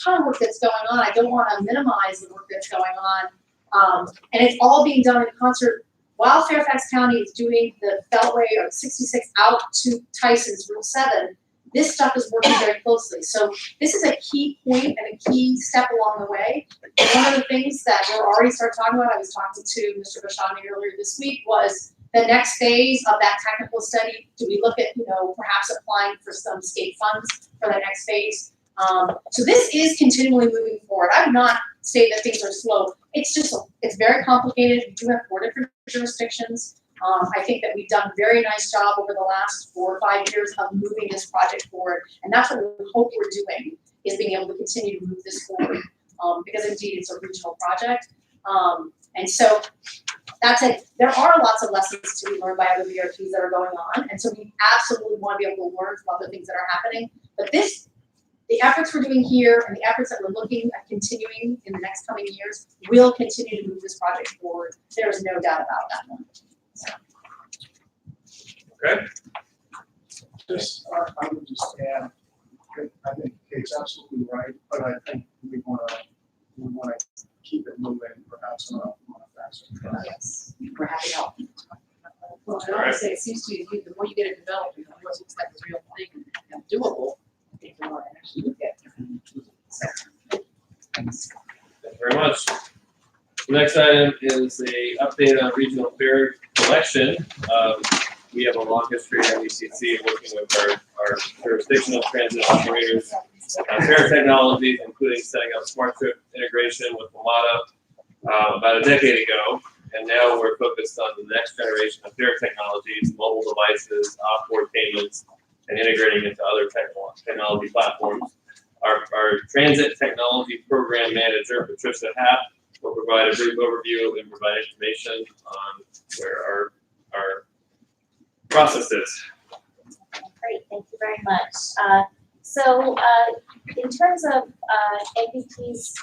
ton of work that's going on. I don't want to minimize the work that's going on. And it's all being done in concert while Fairfax County is doing the Beltway of 66 out to Tyson's Route 7. this stuff is working very closely. So this is a key point and a key step along the way. One of the things that we're already starting talking about, I was talking to Mr. Bashani earlier this week, was the next phase of that technical study. Do we look at, perhaps applying for some state funds for the next phase? So this is continually moving forward. I would not say that things are slow. It's just, it's very complicated. We do have 4 different jurisdictions. I think that we've done a very nice job over the last 4 or 5 years of moving this project forward. And that's what we hope we're doing, is being able to continue to move this forward. Because indeed it's a regional project. And so that's it. There are lots of lessons to be learned by other VRTs that are going on. And so we absolutely want to be able to learn from other things that are happening. But the efforts we're doing here and the efforts that we're looking at continuing in the next coming years will continue to move this project forward. There is no doubt about that one. Okay. I would just add, I think Kate's absolutely right, but I think we wanna keep it moving perhaps on a faster track. Yes, we're happy to help. Well, I always say, it seems to me, the more you get it developed, the more it looks like a real thing and doable, the more actually you get. So, thanks. Thank you very much. The next item is a update on regional fair collection. We have a long history at NVTC working with our jurisdictional transit operators on fair technologies, including setting up smart trip integration with WMATA about a decade ago. And now we're focused on the next generation of fair technologies, mobile devices, off-board payments, and integrating into other technology platforms. Our transit technology program manager, Patricia Happ, will provide a brief overview and provide information on where our process is. Great, thank you very much. In terms of NVTC's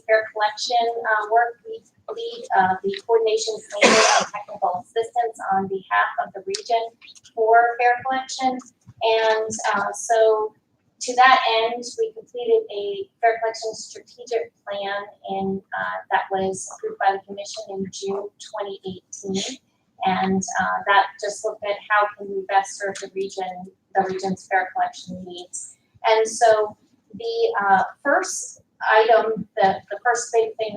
fair collection work, we lead the coordination planning and technical assistance on behalf of the region for fair collection. And so to that end, we completed a fair collection strategic plan that was approved by the commission in June 2018. And that just looked at how can we best serve the region's fair collection needs. And so the first item, the first big thing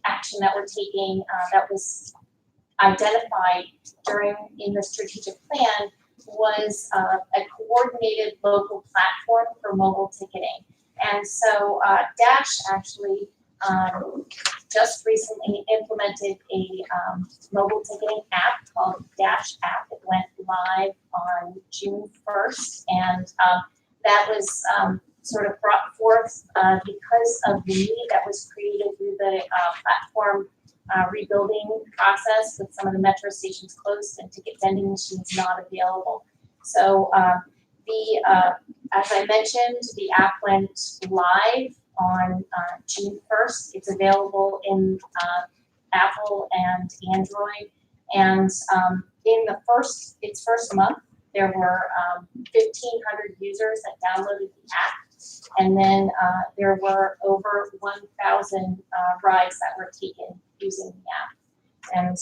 action that we're taking that was identified in the strategic plan was a coordinated local platform for mobile ticketing. And so Dash actually just recently implemented a mobile ticketing app called Dash app. It went live on June 1st, and that was sort of brought forth because of the need that was created through the platform rebuilding process with some of the metro stations closed and ticket vending machines not available. So as I mentioned, the app went live on June 1st. It's available in Apple and Android. And in its first month, there were 1,500 users that downloaded the app. And then there were over 1,000 rides that were taken using the app. And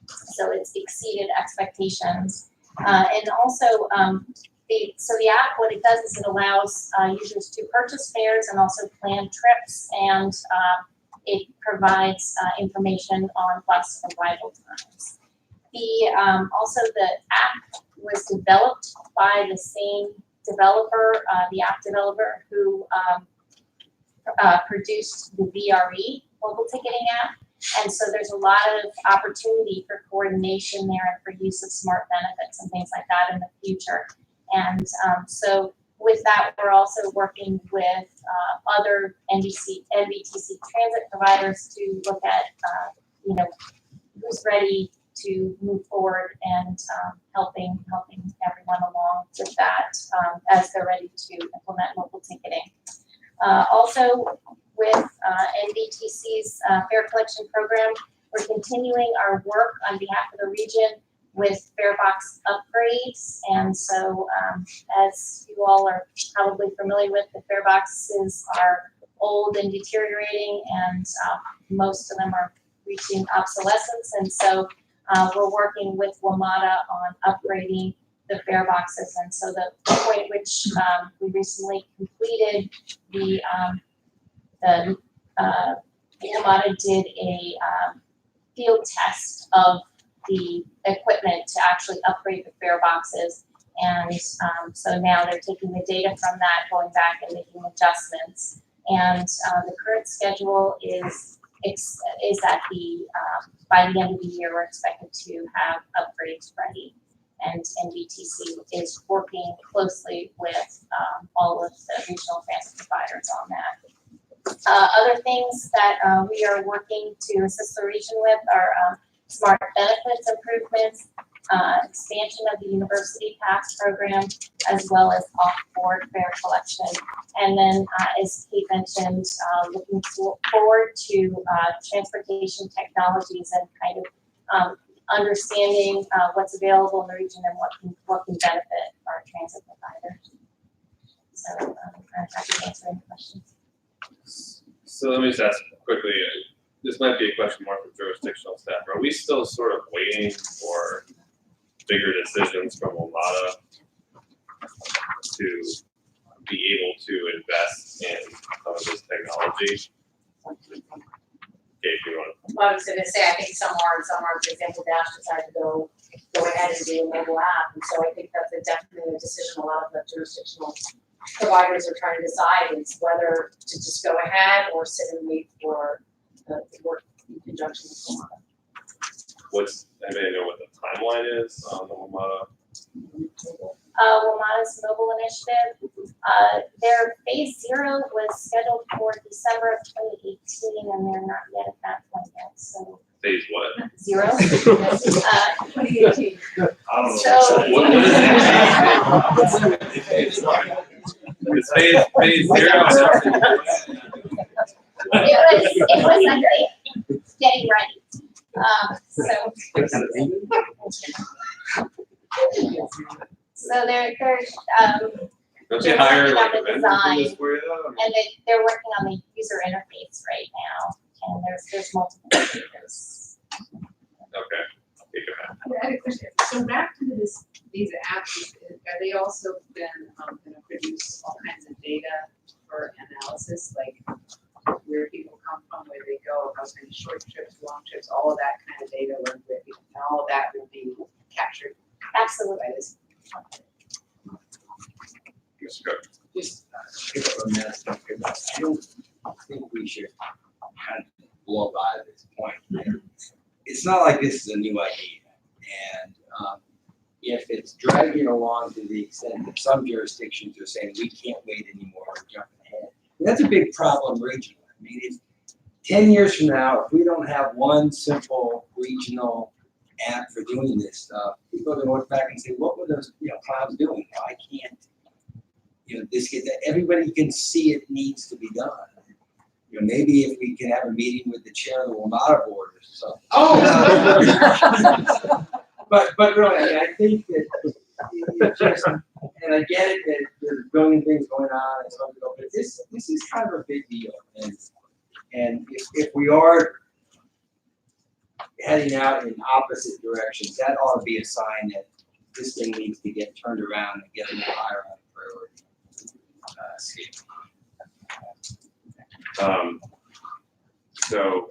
so it's exceeded expectations. And also, the app, what it does is it allows users to purchase fares and also plan trips, and it provides information on bus arrival times. Also the app was developed by the same developer, the app developer who produced the VRE mobile ticketing app. And so there's a lot of opportunity for coordination there and for use of smart benefits and things like that in the future. And so with that, we're also working with other NVTC transit providers to look at, who's ready to move forward and helping everyone along with that as they're ready to implement mobile ticketing. Also, with NVTC's fare collection program, we're continuing our work on behalf of the region with fare box upgrades. And so as you all are probably familiar with, the fare boxes are old and deteriorating, and most of them are reaching obsolescence. And so we're working with WMATA on upgrading the fare boxes. And so the point at which we recently completed the Yamada did a field test of the equipment to actually upgrade the fare boxes. And so now they're taking the data from that, going back and making adjustments. And the current schedule is that by the end of the year, we're expected to have upgrades ready. And NVTC is working closely with all of the regional transit providers on that. Other things that we are working to assist the region with are smart benefits improvements, expansion of the University Pass program, as well as off-board fare collection. And then, as Kate mentioned, looking forward to transportation technologies and kind of understanding what's available in the region and what can benefit our transit providers. So I'm happy to answer any questions. So let me just ask quickly, this might be a question more for jurisdictional staff. Are we still sort of waiting for bigger decisions from WMATA to be able to invest in some of this technology? If you want to. Well, I was gonna say, I think some are and some aren't. For example, Dash decided to go ahead and do a mobile app. And so I think that's definitely a decision a lot of the jurisdictional providers are trying to decide is whether to just go ahead or sit and wait for the work in conjunction with WMATA. Anybody know what the timeline is on the WMATA? WMATA's mobile initiative, their phase 0 was scheduled for December of 2018, and they're not yet at that point yet. So Phase what? 0. 2018. I don't know. So What is it? It's phase 0. it was I think getting ready. So they're Don't you hire working like on the a vendor for design, this for you though? and they're working on the user interface right now, and there's multiple stages. Okay. Take it back. I had a question. So back to these apps, are they also been going to produce all kinds of data for analysis, like where people come from, where they go, how many short trips, long trips, all of that kind of data, and all of that will be captured. Absolutely. By this. Just pick up on that stuff, because I don't think we should kind of blow by this point. It's not like this is a new idea, and if it's dragging along to the extent that some jurisdictions are saying we can't wait anymore, we're jumping ahead, that's a big problem regionally. I mean, if 10 years from now, if we don't have one simple regional app for doing this stuff, people are going to look back and say, what were those clouds doing? Why can't this get that? Everybody can see it needs to be done. Maybe if we can have a meeting with the chair of the WMATA board or something. Oh! but really, I mean, I think that it just, and I get it that there's a billion things going on and so on, but this is kind of a big deal. And if we are heading out in opposite directions, that ought to be a sign that this thing needs to get turned around and get a little higher on the priority scale. So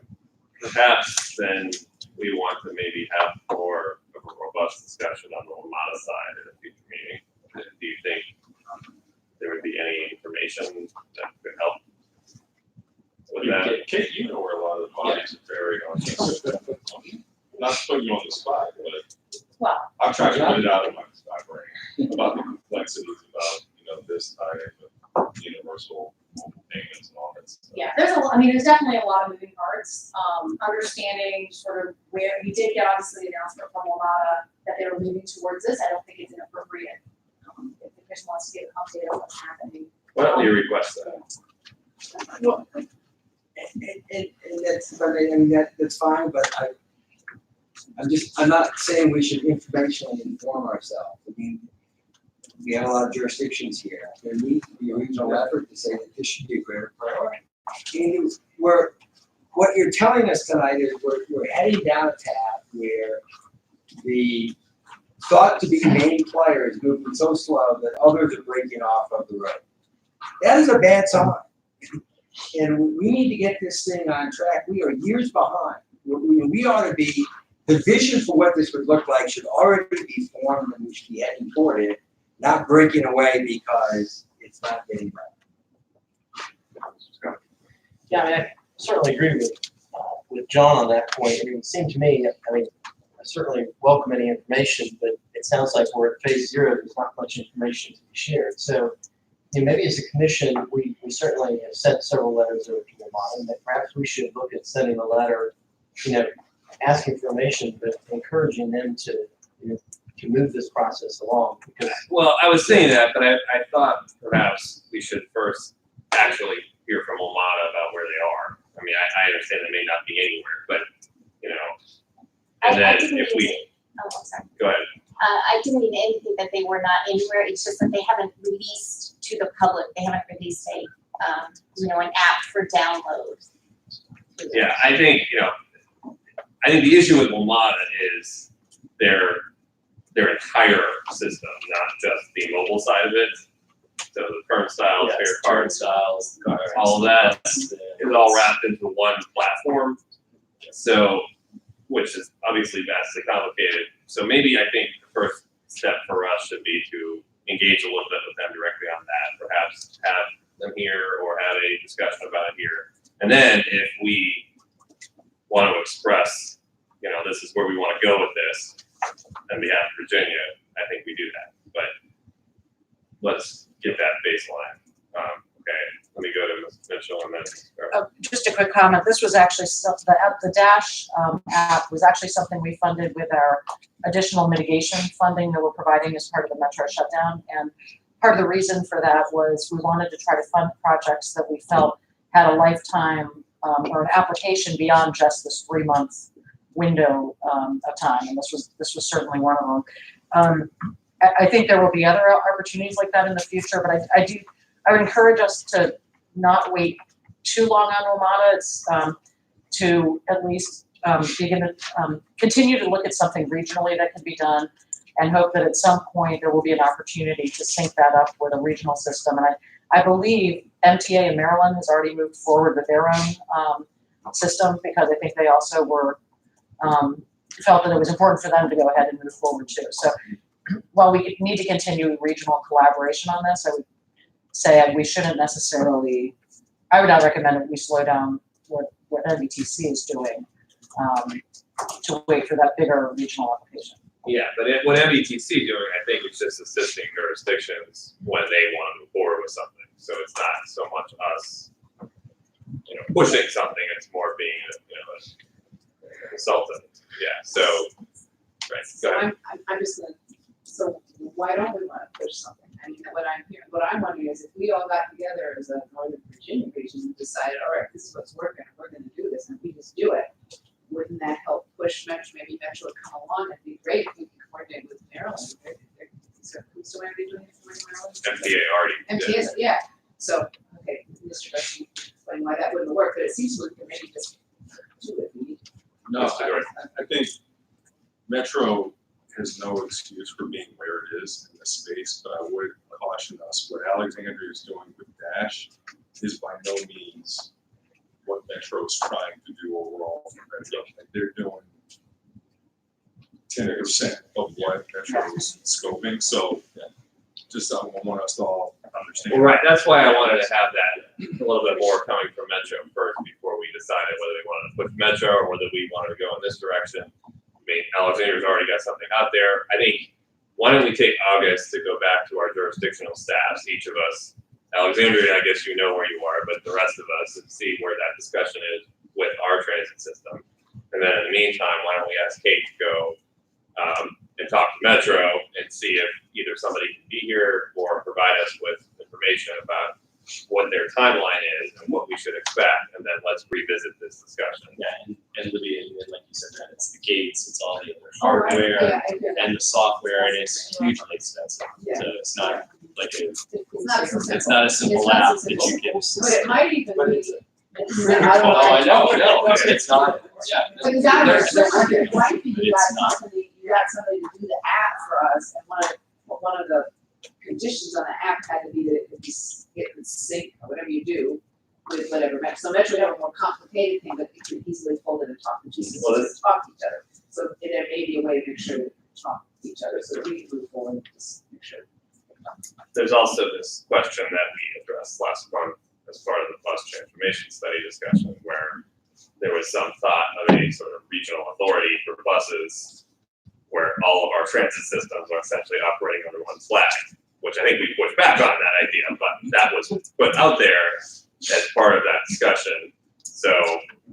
perhaps then we want to maybe have more of a robust discussion on the WMATA side in a future meeting. Do you think there would be any information that could help with that? Kate, you know where a lot of the bodies are buried on. Not to put you on the spot, but I've tried to put it out of my brain about the complexities about this type of universal payments and all that stuff. Yeah, there's definitely a lot of moving parts. Understanding sort of where we did get obviously the announcement from WMATA that they were moving towards this. I don't think it's inappropriate if the commission wants to get an update on what's happening. Why don't you request that? Well, and that's fine, but I'm not saying we should informationally inform ourselves. I mean, we have a lot of jurisdictions here. There needs to be a regional effort to say that this should be a greater priority. And what you're telling us tonight is we're heading down a path where the thought to be main player is moving so slow that others are breaking off of the road. That is a bad sign. And we need to get this thing on track. We are years behind. We ought to be, the vision for what this would look like should already be formed, and we should be heading toward it, not breaking away because it's not getting right. Yeah, I mean, I certainly agree with John on that point. I mean, it seemed to me, I mean, I certainly welcome any information, but it sounds like we're at phase 0. There's not much information to be shared. So, you know, maybe as a commission, we certainly have sent several letters over to the model, but perhaps we should look at sending a letter, you know, asking for information, but encouraging them to, you know, to move this process along. Because Well, I was saying that, but I thought perhaps we should first actually hear from Omada about where they are. I mean, I understand they may not be anywhere, but, you know, and then if we, I'm sorry. go ahead. I didn't mean anything that they were not anywhere. It's just that they haven't released to the public. They haven't released a, you know, an app for download. Yeah, I think, you know, I think the issue with Omada is their entire system, not just the mobile side of it. So the current styles, Yes, fair current cards, styles, all of that is all wrapped into one platform. So, which is obviously vastly complicated. So maybe I think the first step for us should be to engage a little bit with them directly on that. Perhaps have them here or have a discussion about it here. And then if we want to express, you know, this is where we want to go with this on behalf of Virginia, I think we do that. But let's get that baseline. Okay, let me go to Ms. Mitchell and then. Just a quick comment. This was actually the Dash app was actually something we funded with our additional mitigation funding that we're providing as part of the Metro shutdown. And part of the reason for that was we wanted to try to fund projects that we felt had a lifetime or an application beyond just this 3-month window of time. And this was certainly one of them. I think there will be other opportunities like that in the future, but I would encourage us to not wait too long on Omada. It's to at least begin to continue to look at something regionally that can be done, and hope that at some point there will be an opportunity to sync that up with a regional system. And I believe MTA in Maryland has already moved forward with their own system, because I think they also were felt that it was important for them to go ahead and move forward too. So while we need to continue regional collaboration on this, I would say we shouldn't necessarily, I would not recommend that we slow down what NVTC is doing to wait for that bigger regional application. Yeah, but what NVTC doing, I think, is just assisting jurisdictions when they want to move forward with something. So it's not so much us, you know, pushing something. It's more being, you know, a consultant. Yeah. So, right. Go ahead. I'm just gonna, so why don't we wanna push something? I mean, what I'm wondering is if we all got together as a Northern Virginia region and decided, all right, this is what's working, we're gonna do this, and we just do it, wouldn't that help push Metro? Maybe Metro would come along. It'd be great if we could coordinate with Maryland. So who's already doing it for Maryland? MTA already did. MTA, yeah. So, okay, Mr. Dusty, explain why that wouldn't work, but it seems we can maybe just do it. No, I think Metro has no excuse for being where it is in this space, but I would caution us, what Alexandria is doing with Dash is by no means what Metro is trying to do overall for Metro. They're doing 10% of what Metro is scoping, so just I want us to all understand. Well, right, that's why I wanted to have that a little bit more coming from Metro first before we decided whether we wanted to push Metro or whether we wanted to go in this direction. I mean, Alexandria's already got something out there. I think, why don't we take August to go back to our jurisdictional staffs, each of us. Alexandria, I guess you know where you are, but the rest of us, and see where that discussion is with our transit system. And then in the meantime, why don't we ask Kate to go and talk to Metro and see if either somebody can be here or provide us with information about what their timeline is and what we should expect, and then let's revisit this discussion. Yeah, and Libby, and like you said, that it's the gates, it's all the other hardware and the software, and it's hugely expensive. Yeah. So it's not like It's not so simple. it's not a simple It's not app so that simple. you can. But it might even be. Oh, I know, it's not. Yeah. But it's out there, it might be It's not. something you got somebody to do the app for us, and one of the conditions on the app had to be that it could sync or whatever you do with whatever Metro. So Metro have a more complicated thing, but it could easily fold it and talk to Jesus, Well, talk to each other. So there may be a way to make sure that we talk to each other, so we can move forward and just make sure. There's also this question that we addressed last month as part of the bus transformation study discussion, where there was some thought of a sort of regional authority for buses, where all of our transit systems are essentially operating under one flag, which I think we pushed back on that idea, but that was put out there as part of that discussion. So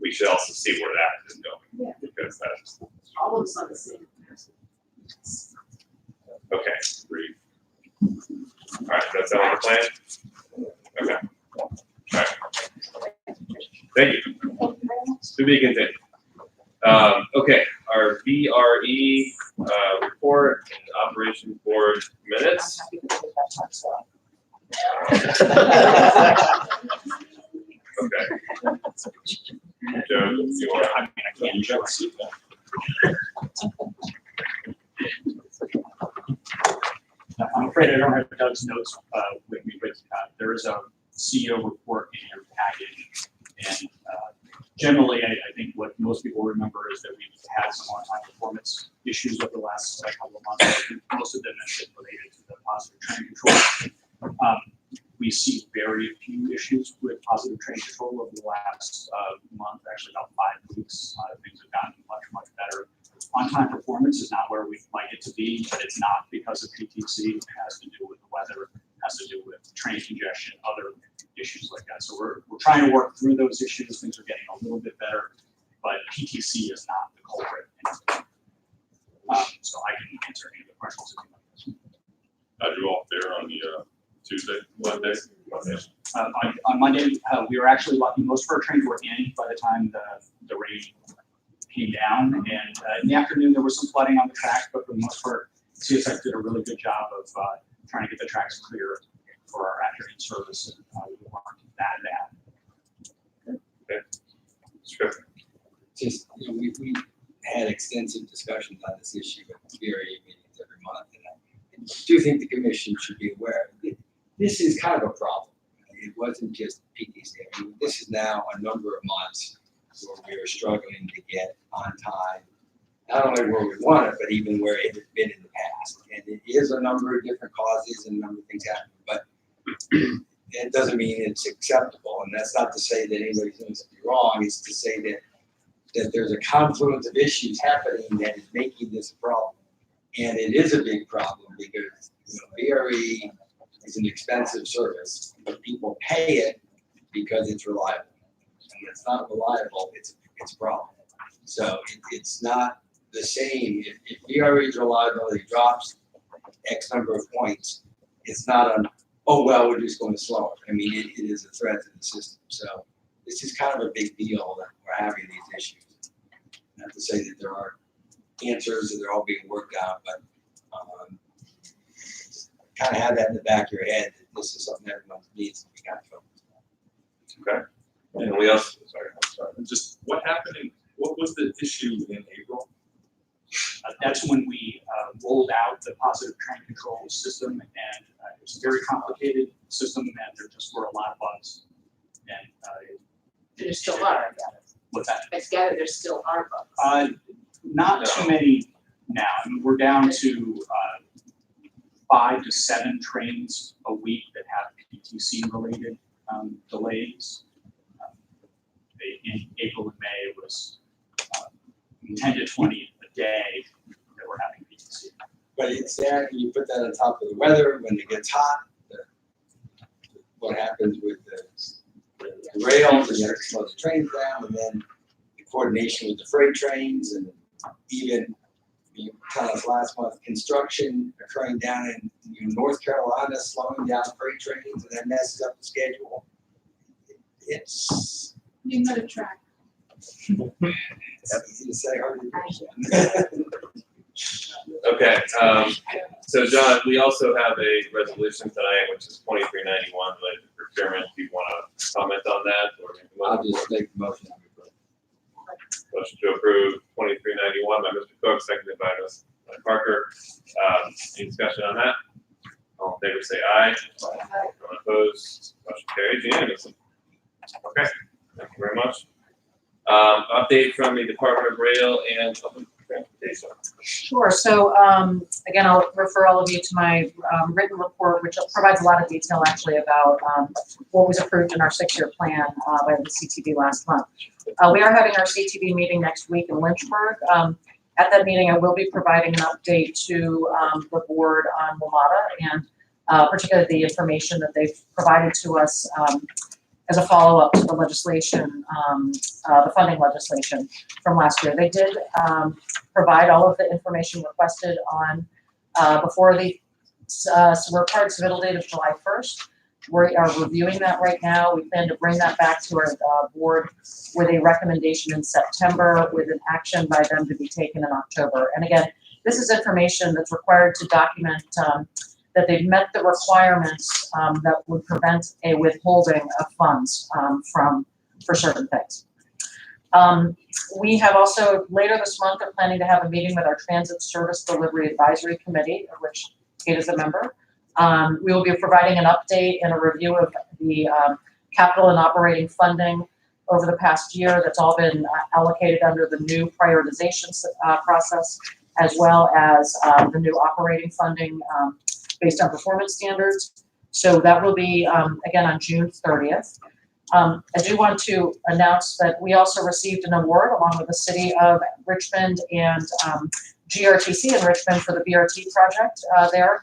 we should also see where that is going, Yeah. because that's All of us on the same. okay. Agreed. All right, that's on the plan. Okay. All right. Thank you. To be continued. Okay, our VRE report and operations board minutes. Okay. Joe, you want? I mean, I can't show it. I'm afraid I don't have Doug's notes with me, but there is a CEO report in your package. And generally, I think what most people remember is that we've had some on-time performance issues over the last couple of months. Most of them have been related to the positive train control. We see very few issues with positive train control over the last month, actually about 5 weeks. Things have gotten much, much better. On-time performance is not where we'd like it to be, but it's not because of PTC. It has to do with the weather, it has to do with train congestion, other issues like that. So we're trying to work through those issues. Things are getting a little bit better, but PTC is not the culprit. So I can answer any of the questions if you like. You all there on the Tuesday, Monday? On Monday, we were actually lucky. Most of our trains were in by the time the rain came down. And in the afternoon, there was some flooding on the track, but for the most part, CSX did a really good job of trying to get the tracks clear for our afternoon service. And we weren't that bad. Okay. Sure. Just, we had extensive discussions on this issue at VRE meetings every month, and I do think the commission should be aware. This is kind of a problem. It wasn't just PTC. I mean, this is now a number of months where we are struggling to get on time, not only where we want it, but even where it has been in the past. And it is a number of different causes and a number of things happening, but it doesn't mean it's acceptable. And that's not to say that anybody's doing something wrong. It's to say that there's a confluence of issues happening that is making this a problem. And it is a big problem because VRE is an expensive service, but people pay it because it's reliable. And it's not reliable, it's a problem. So it's not the same. If VRE's reliability drops X number of points, it's not oh, well, we're just going slower. I mean, it is a threat to the system. So this is kind of a big deal that we're having these issues. Not to say that there aren't answers or they're all being worked out, but kind of have that in the back of your head that this is something everyone needs to be kind of focused on. Okay. And we also, I'm sorry. Just what happened what was the issue in April? That's when we rolled out the positive train control system, and it's a very complicated system, and there just were a lot of bugs. And There still are, I gather. What's that? I gather there still are bugs. Not too many now. I mean, we're down to 5 to 7 trains a week that have PTC-related delays. In April and May, it was 10 to 20 a day that we're having PTC. But it's there, you put that on top of the weather, when it gets hot, what happens with the rails, and you have to slow the trains down, and then the coordination with the freight trains, and even, you tell us last month, construction occurring down in North Carolina, slowing down freight trains, and that messes up the schedule. It's. You got a track. That's easy to say, hard to do. okay, so John, we also have a resolution tonight, which is 2391 related to procurement. Do you want to comment on that? Or I'll just make the motion. Motion to approve 2391 by Mr. Cook, seconded by Ms. discussion on that? All in favor, say aye. Anyone opposed? Motion carries unanimously. Okay, thank you very much. Update from the Department of Rail and Public Transportation. Sure, so, again, I'll refer all of you to my, written report, which provides a lot of detail actually about, what was approved in our 6-year plan, by the CTV last month. We are having our CTV meeting next week in Lynchburg. At that meeting, I will be providing an update to, the board on WMATA and, particularly the information that they've provided to us, as a follow-up to the legislation, the funding legislation from last year. They did provide all of the information requested on before the required submittal date of July 1st. We are reviewing that right now. We plan to bring that back to our board with a recommendation in September with an action by them to be taken in October. And again, this is information that's required to document that they've met the requirements that would prevent a withholding of funds for certain things. We have also, later this month, are planning to have a meeting with our Transit Service Delivery Advisory Committee, of which Kate is a member. We will be providing an update and a review of the capital and operating funding over the past year that's all been allocated under the new prioritization process, as well as the new operating funding based on performance standards. So that will be, again, on June 30th. I do want to announce that we also received an award along with the City of Richmond and GRTC in Richmond for the BRT project there.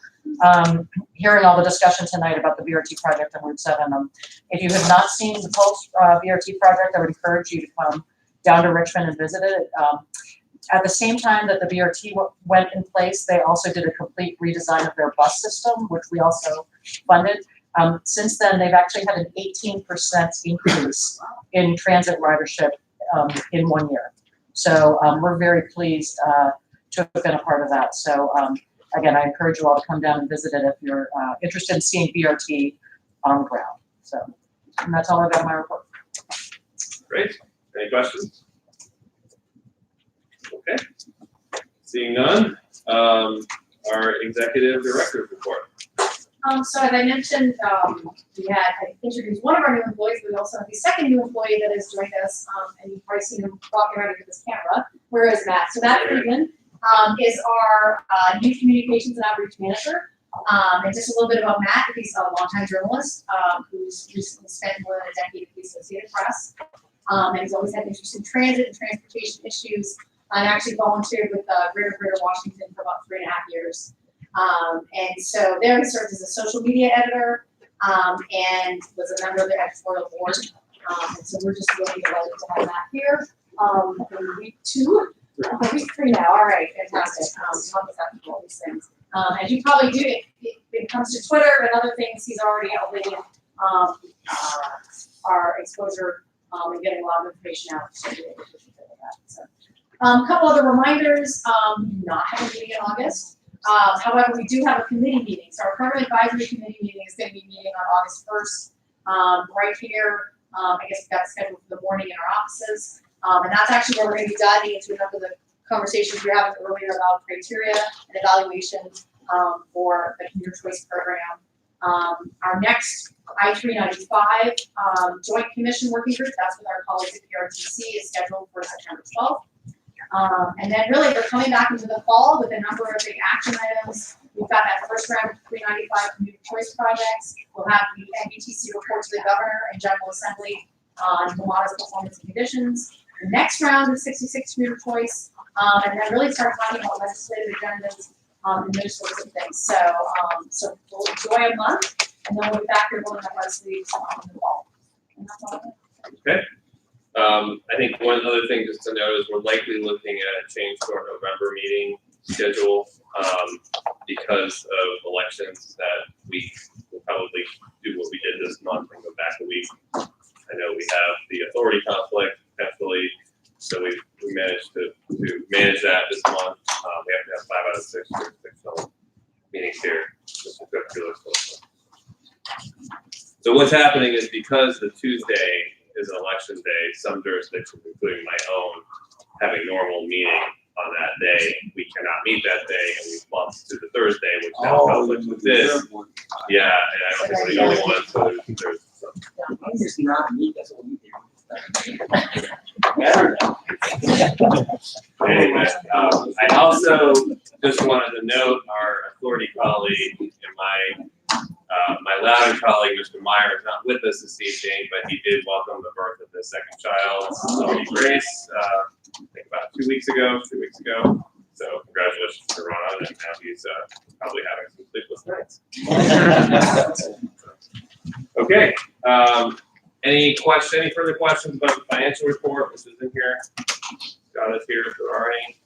Hearing all the discussion tonight about the BRT project on Route 7. If you have not seen the Pulse BRT project, I would encourage you to come down to Richmond and visit it. At the same time that the BRT went in place, they also did a complete redesign of their bus system, which we also funded. Since then, they've actually had an 18% increase in transit ridership in 1 year. So we're very pleased to have been a part of that. So again, I encourage you all to come down and visit it if you're interested in seeing BRT on the ground. So, and that's all I've got in my report. Great. Any questions? Okay. Seeing none, our executive director's report. So as I mentioned, I introduced one of our new employees, but we also have the second new employee that has joined us, and you've probably seen him walking around with this camera. Where is Matt? So Matt Friedman is our new communications and outreach manager. And just a little bit about Matt, he's a longtime journalist who's recently spent more than a decade at the Associated Press. And he's always had interest in transit and transportation issues. I actually volunteered with Greater Washington for about 3.5 years. And so there he served as a social media editor and was a member of the editorial board. And so we're just really delighted to have Matt here in week 2. Week 3 now. All right, fantastic. Help us out with all these things. As you probably do, if it comes to Twitter and other things, he's already outweighing our exposure and getting a lot of information out. So we appreciate that. So, a couple other reminders, not having a meeting in August. However, we do have a committee meeting. So our permanent advisory committee meeting is going to be meeting on August 1st, right here. I guess we've got it scheduled for the morning in our offices. And that's actually where we're going to be diving into a number of the conversations we were having earlier about criteria and evaluation for the commuter choice program. Our next I-395 Joint Commission Working Group, that's with our colleagues at PRTC, is scheduled for September 12th. And then really we're coming back into the fall with a number of big action items. We've got that first round of 395 commuter choice projects. We'll have the NVTC report to the governor and General Assembly on WMATA's performance and conditions. The next round is 66 commuter choice, and then really start talking about legislative agendas and those sorts of things. So, so we'll enjoy a month, and then we'll be back here rolling up our sleeves in the fall. And that's all I have. Okay. I think one other thing just to note is we're likely looking at a change to our November meeting schedule because of elections that week. We'll probably do what we did this month and go back a week. I know we have the authority conflict potentially, so we managed to manage that this month. We have to have 5 out of 6 jurisdictional meetings here just to go through this. So what's happening is because the Tuesday is an election day, some jurisdictions, including my own, have a normal meeting on that day. We cannot meet that day, and we bumped to the Thursday, which now conflicts with this. Yeah, and I don't think we're the only one, so there's some. Just not me, that's what we do. Anyway, I also just wanted to note our authority colleague and my Loudon colleague, Mr. Meyer, is not with us this evening, but he did welcome the birth of his second child, Zoe Grace, I think about 2 weeks ago. So congratulations to Ron, and now he's probably having some sleepless nights. Okay, any further questions about the financial report, which is in here? Got us here if there are any.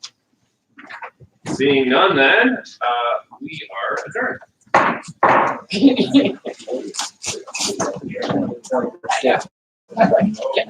Seeing none then, we are adjourned. Yeah.